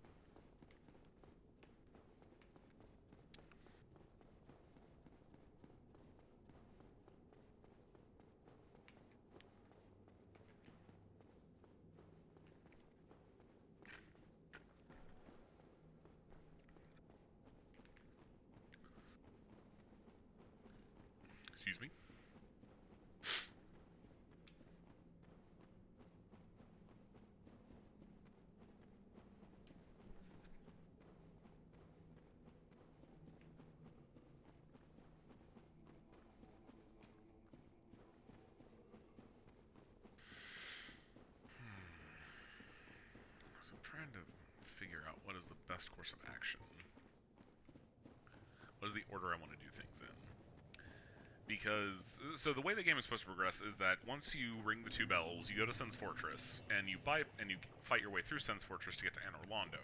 Excuse me. So I'm trying to figure out what is the best course of action. What is the order I want to do things in? Because, so the way the game is supposed to progress is that once you ring the 2 bells, you go to Sen's Fortress, and you fight your way through Sen's Fortress to get to Anor Londo.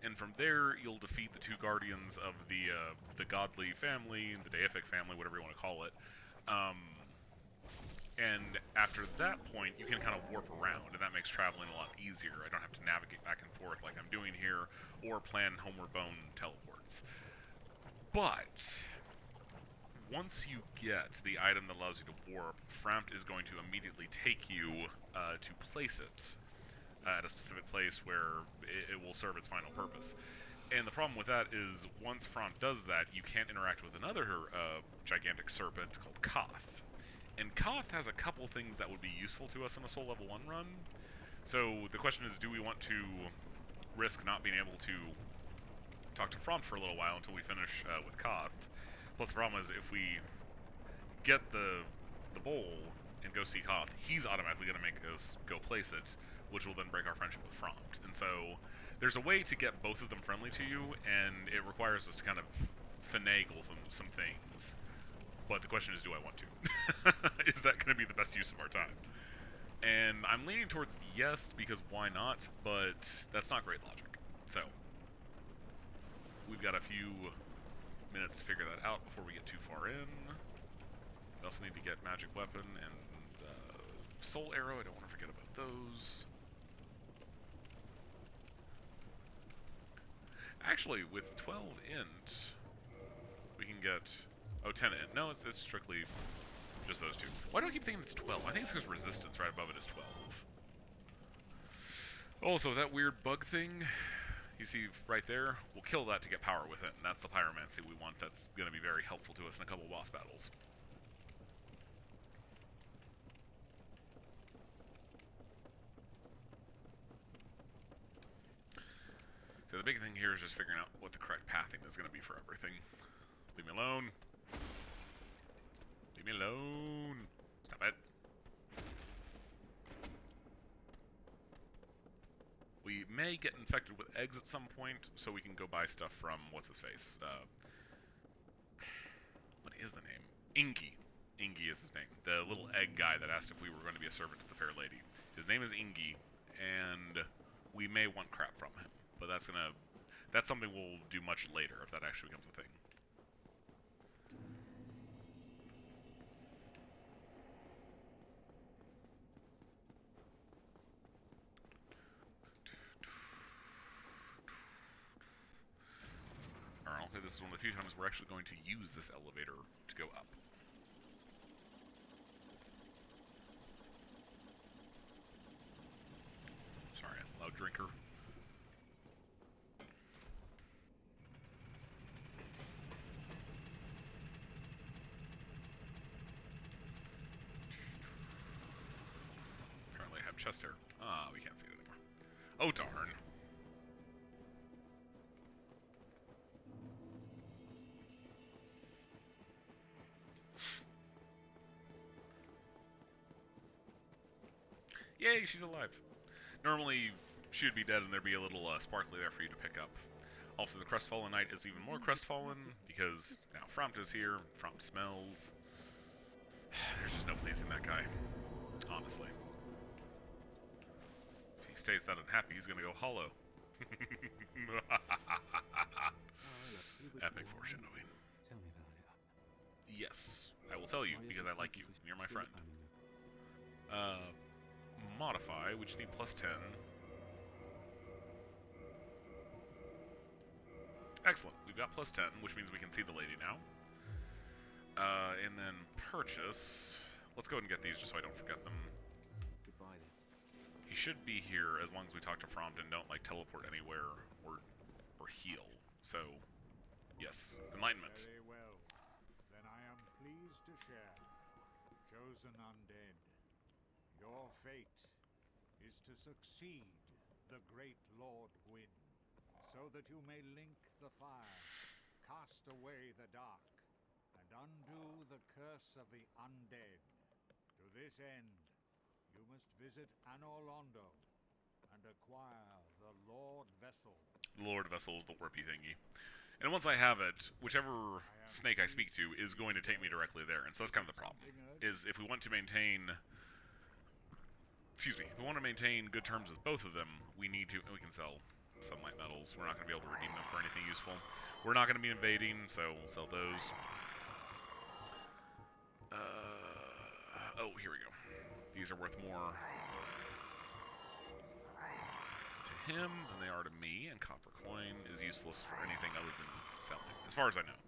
And from there, you'll defeat the 2 guardians of the godly family, the deific family, whatever you want to call it. And after that point, you can kind of warp around, and that makes traveling a lot easier. I don't have to navigate back and forth like I'm doing here, or plan Homeward Bone teleports. But once you get the item that allows you to warp, Frampt is going to immediately take you to place it at a specific place where it will serve its final purpose. And the problem with that is, once Frampt does that, you can't interact with another gigantic serpent called Koth. And Koth has a couple things that would be useful to us in a Soul Level 1 run. So the question is, do we want to risk not being able to talk to Frampt for a little while until we finish with Koth? Plus the problem is, if we get the bowl and go see Koth, he's automatically going to make us go place it, which will then break our friendship with Frampt. And so there's a way to get both of them friendly to you, and it requires us to kind of finagle some things. But the question is, do I want to? Is that going to be the best use of our time? And I'm leaning towards yes, because why not? But that's not great logic. So we've got a few minutes to figure that out before we get too far in. We also need to get magic weapon and soul arrow, I don't want to forget about those. Actually, with 12 int, we can get... Oh, 10 int. No, it's strictly just those two. Why do I keep thinking it's 12? I think it's because resistance right above it is 12. Also, that weird bug thing you see right there, we'll kill that to get power with it, and that's the pyromancy we want. That's going to be very helpful to us in a couple boss battles. So the big thing here is just figuring out what the correct pathing is going to be for everything. Leave me alone. Leave me alone. Stop it. We may get infected with eggs at some point, so we can go buy stuff from, what's-his-face? What is the name? Ingi. Ingi is his name. The little egg guy that asked if we were going to be a servant to the fair lady. His name is Ingi, and we may want crap from him. But that's something we'll do much later, if that actually becomes a thing. Alright, this is one of the few times we're actually going to use this elevator to go up. Sorry, loud drinker. Apparently I have chest hair. Ah, we can't see it anymore. Oh, darn. Yay, she's alive. Normally, she would be dead and there'd be a little sparkly there for you to pick up. Also, the Crestfallen Knight is even more crestfallen because now Frompt is here. Frompt smells. There's just no pleasing that guy. Honestly. If he stays that unhappy, he's gonna go hollow. Epic foreshadowing. Tell me about it. Yes, I will tell you because I like you. You're my friend. Modify, we just need +10. Excellent, we've got +10, which means we can see the lady now. And then purchase. Let's go ahead and get these just so I don't forget them. Goodbye then. He should be here as long as we talk to Frompt and don't like teleport anywhere or heal. So, yes, enlightenment. Very well. Then I am pleased to share. Chosen undead, your fate is to succeed the great Lord Gwyn, so that you may link the fire, cast away the dark, and undo the curse of the undead. To this end, you must visit Anor Londo and acquire the Lord Vessel. Lord Vessel is the warpy thingy. And once I have it, whichever snake I speak to is going to take me directly there. And so that's kind of the problem. Is if we want to maintain... Excuse me. If we want to maintain good terms with both of them, we need to... We can sell sunlight metals. We're not going to be able to redeem them for anything useful. We're not going to be invading, so we'll sell those. Oh, here we go. These are worth more to him than they are to me, and copper coin is useless for anything other than selling, as far as I know.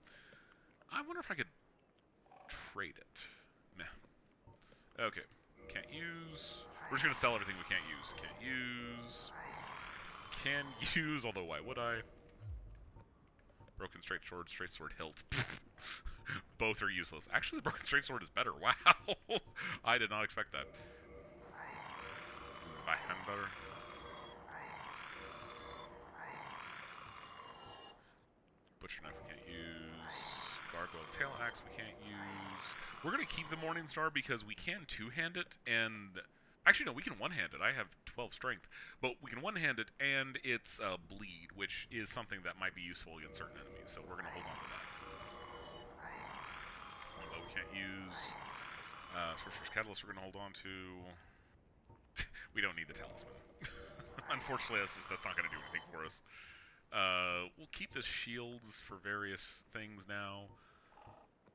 I wonder if I could trade it. Meh. Okay. Can't use. We're just going to sell everything we can't use. Can't use. Can use, although why would I? Broken straight sword hilt. Both are useless. Actually, the broken straight sword is better. Wow. I did not expect that. Is my hand better? Butcher knife we can't use. Gargoyle tail axe we can't use. We're going to keep the Morning Star because we can two-hand it, and... Actually, no, we can one-hand it. I have 12 strength. But we can one-hand it, and it's bleed, which is something that might be useful against certain enemies, so we're going to hold on to that. Although we can't use... Sorcerer's Catalyst we're going to hold on to... We don't need the Talisman. Unfortunately, that's not going to do anything for us. We'll keep the shields for various things now.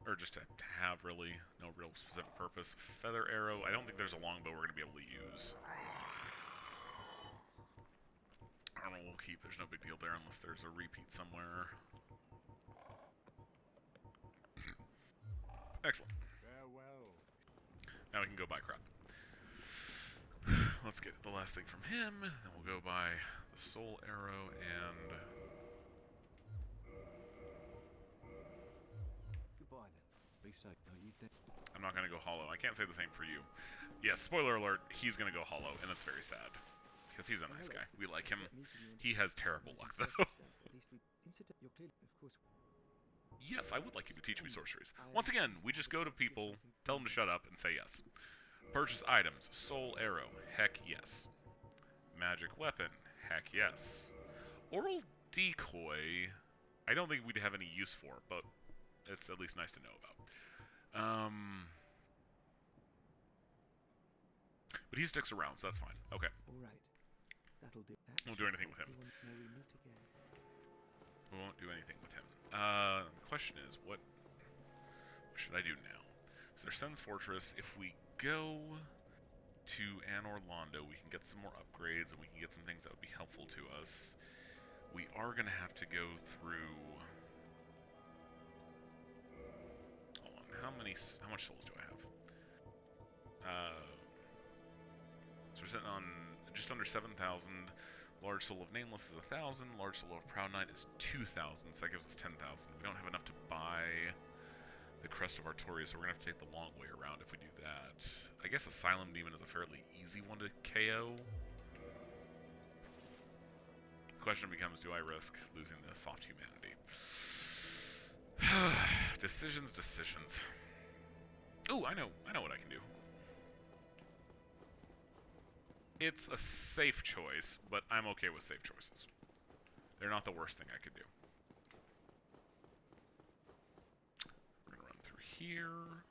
or just to have really no real specific purpose. Feather arrow, I don't think there's a longbow we're going to be able to use. Armor we'll keep, there's no big deal there unless there's a repeat somewhere. Excellent. Farewell. Now we can go buy crap. Let's get the last thing from him, then we'll go buy the soul arrow and... Goodbye then. Be safe, don't you think? I'm not going to go hollow. I can't say the same for you. Yes, spoiler alert, he's going to go hollow, and that's very sad. Because he's a nice guy. We like him. He has terrible luck, though. Yes, I would like you to teach me sorceries. Once again, we just go to people, tell them to shut up, and say yes. Purchase items. Soul arrow. Heck yes. Magic weapon. Heck yes. Oral decoy. I don't think we'd have any use for, but it's at least nice to know about. But he sticks around, so that's fine. Okay. All right. That'll do. Won't do anything with him. We won't do anything with him. The question is, what should I do now? So there's Sen's Fortress. If we go to Anor Londo, we can get some more upgrades, and we can get some things that would be helpful to us. We are going to have to go through... Hold on, how much souls do I have? So we're sitting on just under 7,000. Large Soul of Nameless is 1,000. Large Soul of Proud Knight is 2,000, so that gives us 10,000. We don't have enough to buy the Crest of Artoria, so we're going to have to take the long way around if we do that. I guess Asylum Demon is a fairly easy one to KO. The question becomes, do I risk losing the soft humanity? Decisions. Ooh, I know what I can do. It's a safe choice, but I'm okay with safe choices. They're not the worst thing I could do. We're gonna run through here.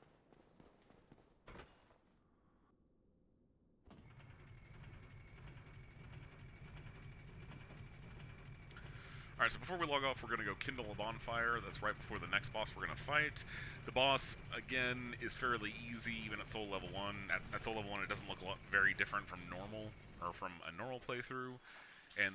Alright, so before we log off, we're going to go kindle a bonfire. That's right before the next boss we're going to fight. The boss, again, is fairly easy, even at Soul Level 1. At Soul Level 1, it doesn't look very different from normal, or from a normal playthrough. And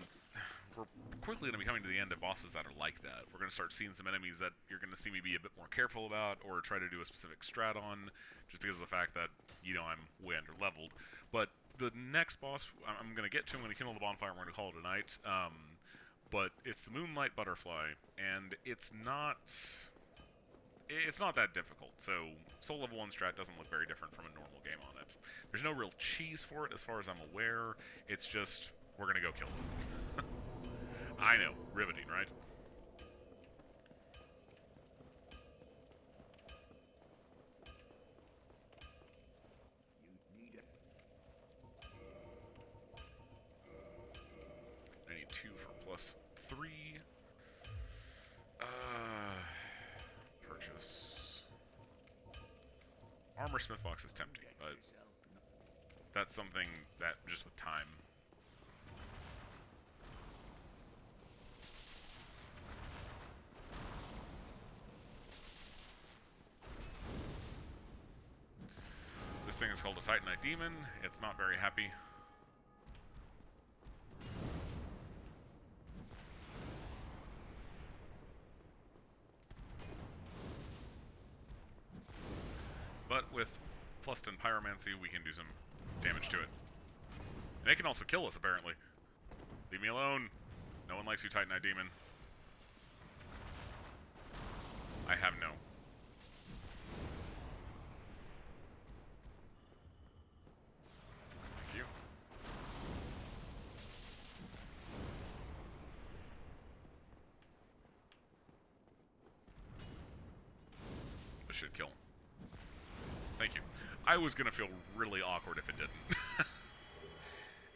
we're quickly going to be coming to the end of bosses that are like that. We're going to start seeing some enemies that you're going to see me be a bit more careful about, or try to do a specific strat on, just because of the fact that, you know, I'm way under-leveled. But the next boss, I'm going to get to, I'm going to kindle the bonfire, and we're going to call it a night. But it's the Moonlight Butterfly, and it's not that difficult. So Soul Level 1 strat doesn't look very different from a normal game on it. There's no real cheese for it as far as I'm aware. It's just, we're going to go kill them. I know, riveting, right? You need it. I need 2 for +3. Purchase. Armor Smith Box is tempting, but that's something that just with time. This thing is called a Titanite Demon. It's not very happy. But with +10 Pyromancy, we can do some damage to it. And it can also kill us, apparently. Leave me alone. No one likes you, Titanite Demon. I have no. Thank you. This should kill. Thank you. I was going to feel really awkward if it didn't.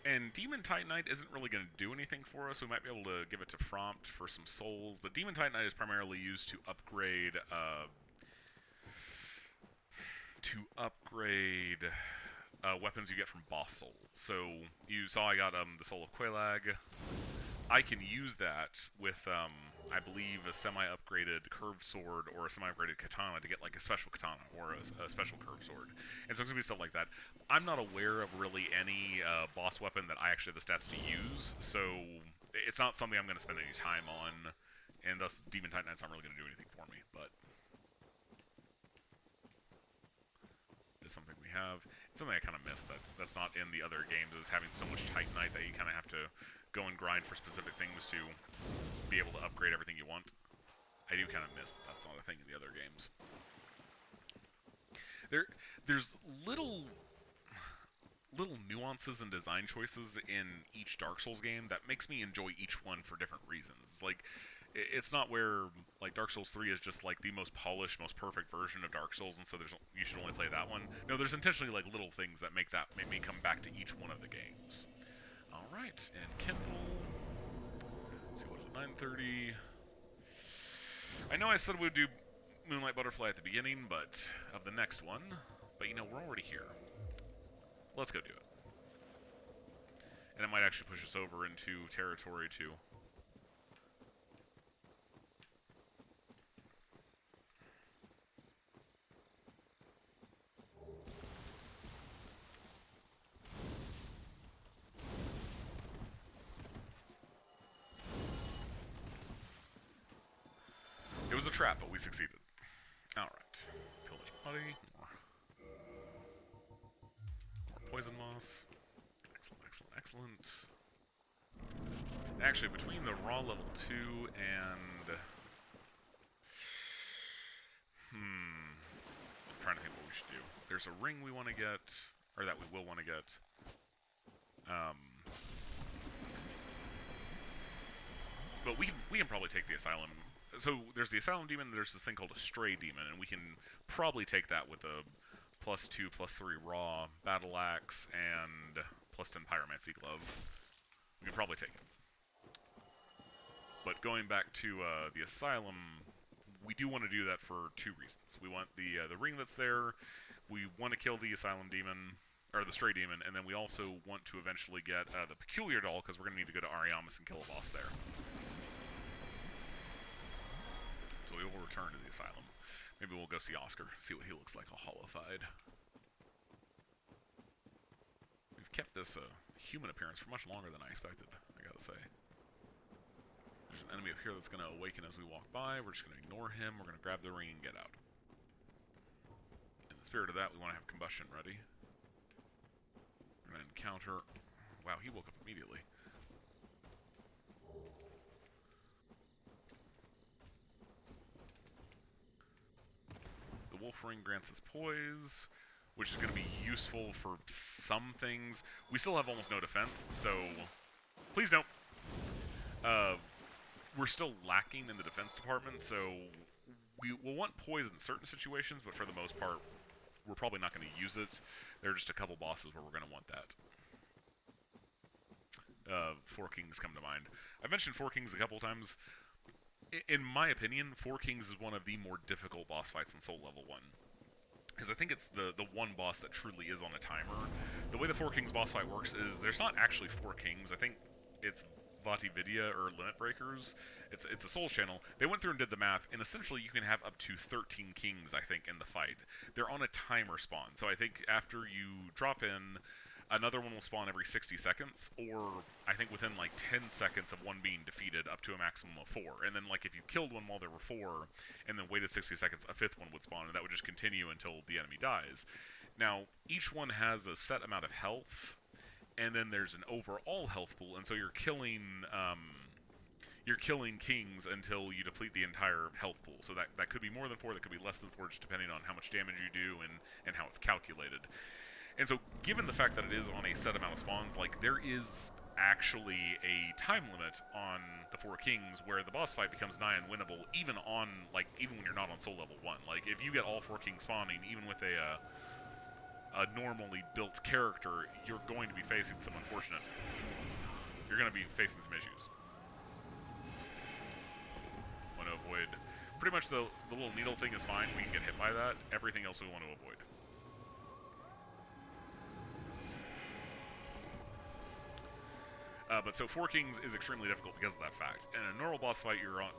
And Demon Titanite isn't really going to do anything for us. We might be able to give it to Frompt for some souls, but Demon Titanite is primarily used to upgrade weapons you get from boss souls. So you saw I got the Soul of Quelaag, I can use that with, I believe, a semi-upgraded curved sword or a semi-upgraded katana to get like a special katana or a special curved sword. And so it's gonna be stuff like that. I'm not aware of really any boss weapon that I actually have the stats to use, so it's not something I'm gonna spend any time on. And thus, Demon Titanite's not really gonna do anything for me. But is something we have. It's something I kind of miss that's not in the other games, is having so much Titanite that you kind of have to go and grind for specific things to be able to upgrade everything you want. I do kind of miss that's not a thing in the other games. There's little nuances and design choices in each Dark Souls game that makes me enjoy each one for different reasons. Like, it's not where, like, Dark Souls 3 is just, like, the most polished, most perfect version of Dark Souls, and so you should only play that one. No, there's intentionally, like, little things that make me come back to each one of the games. Alright, and Kindle. Let's see, what is it, 9:30? I know I said we'd do Moonlight Butterfly at the beginning, of the next one, but, you know, we're already here. Let's go do it. And it might actually push us over into territory, too. It was a trap, but we succeeded. Alright. Pillage body. More poison moss. Excellent, excellent, excellent. Actually, between the raw level 2 and... I'm trying to think what we should do. There's a ring we want to get, or that we will want to get. But we can probably take the Asylum. So there's the Asylum Demon, there's this thing called a Stray Demon, and we can probably take that with a +2, +3 raw Battle Axe and +10 Pyromancy Glove. We can probably take it. But going back to the Asylum, we do want to do that for two reasons. We want the ring that's there, we want to kill the Asylum Demon, or the Stray Demon, and then we also want to eventually get the Peculiar Doll, because we're going to need to go to Ariamis and kill a boss there. So we will return to the Asylum. Maybe we'll go see Oscar, see what he looks like all hollow-eyed. We've kept this human appearance for much longer than I expected, I gotta say. There's an enemy up here that's going to awaken as we walk by. We're just going to ignore him. We're going to grab the ring and get out. In the spirit of that, we want to have combustion ready. We're going to encounter... Wow, he woke up immediately. The wolf ring grants us poise, which is going to be useful for some things. We still have almost no defense, so please don't. We're still lacking in the defense department, so we will want poise in certain situations, but for the most part, we're probably not going to use it. There are just a couple bosses where we're going to want that. Four Kings come to mind. I've mentioned Four Kings a couple times. In my opinion, Four Kings is one of the more difficult boss fights in Soul Level 1. Because I think it's the one boss that truly is on a timer. The way the Four Kings boss fight works is there's not actually Four Kings. I think it's Vati Vidya or Limit Breakers. It's a Souls channel. They went through and did the math, and essentially you can have up to 13 Kings, I think, in the fight. They're on a timer spawn. So I think after you drop in, another one will spawn every 60 seconds, or I think within like 10 seconds of one being defeated up to a maximum of 4. And then like if you killed one while there were 4, and then waited 60 seconds, a 5th one would spawn, and that would just continue until the enemy dies. Now, each one has a set amount of health, and then there's an overall health pool, and so you're killing Kings until you deplete the entire health pool. So that could be more than 4, that could be less than 4, just depending on how much damage you do and how it's calculated. And so, given the fact that it is on a set amount of spawns, like, there is actually a time limit on the Four Kings where the boss fight becomes nigh unwinnable, even when you're not on Soul Level 1. Like, if you get all 4 Kings spawning, even with a normally built character, you're going to be facing some you're going to be facing some issues. Want to avoid... Pretty much the little needle thing is fine, we can get hit by that. Everything else we want to avoid. But so 4 Kings is extremely difficult because of that fact. In a normal boss fight, you're on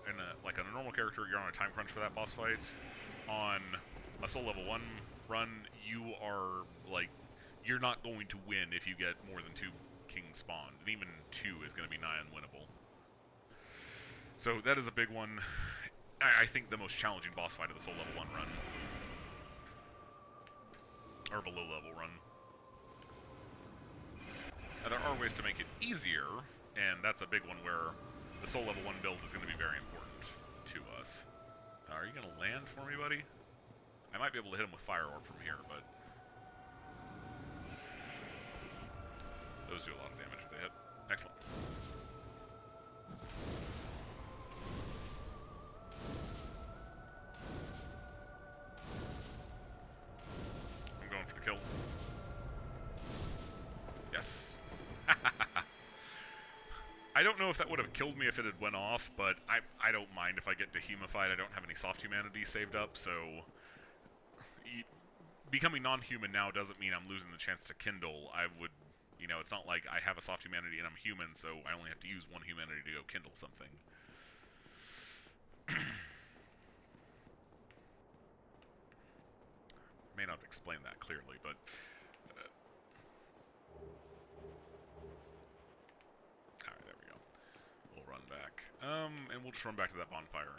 like on a normal character, you're on a time crunch for that boss fight. On a Soul Level 1 run, you are like you're not going to win if you get more than 2 Kings spawned, and even 2 is going to be nigh unwinnable. So that is a big one. I think the most challenging boss fight of the Soul Level 1 run, or of a low level run. Now, there are ways to make it easier, and that's a big one where the Soul Level 1 build is going to be very important to us. Are you going to land for me, buddy? I might be able to hit him with Fire Orb from here, but those do a lot of damage if they hit. Excellent. I'm going for the kill. Yes. I don't know if that would have killed me if it had went off, but I don't mind if I get dehumified. I don't have any soft humanity saved up, so becoming non-human now doesn't mean I'm losing the chance to kindle. I would, you know, it's not like I have a soft humanity and I'm human, so I only have to use 1 humanity to go kindle something. May not explain that clearly, but alright, there we go. We'll run back. And we'll just run back to that bonfire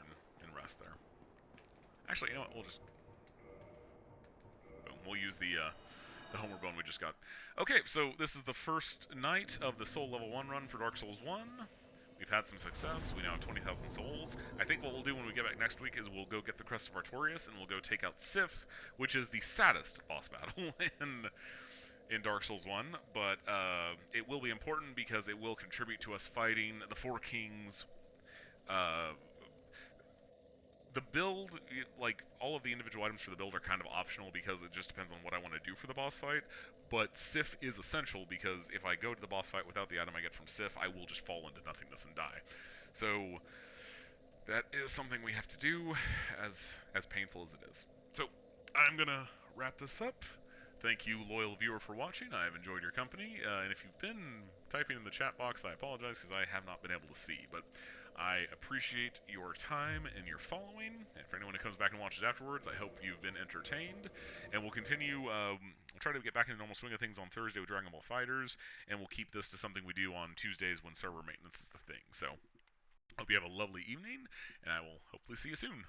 and rest there. Actually, you know what, we'll just... Boom. We'll use the Homer Bone we just got. Okay, so this is the first night of the Soul Level 1 run for Dark Souls 1. We've had some success. We now have 20,000 souls. I think what we'll do when we get back next week is we'll go get the Crest of Artorias, and we'll go take out Sif, which is the saddest boss battle in Dark Souls 1, but it will be important because it will contribute to us fighting the 4 Kings. The build, like, all of the individual items for the build are kind of optional because it just depends on what I want to do for the boss fight, but Sif is essential because if I go to the boss fight without the item I get from Sif, I will just fall into nothingness and die. So that is something we have to do, as painful as it is. So I'm going to wrap this up. Thank you, loyal viewer, for watching. I have enjoyed your company, and if you've been typing in the chat box, I apologize because I have not been able to see, but I appreciate your time and your following, and for anyone who comes back and watches afterwards, I hope you've been entertained, and we'll continue, we'll try to get back into the normal swing of things on Thursday with Dragon Ball FighterZ, and we'll keep this to something we do on Tuesdays when server maintenance is the thing. So, hope you have a lovely evening, and I will hopefully see you soon.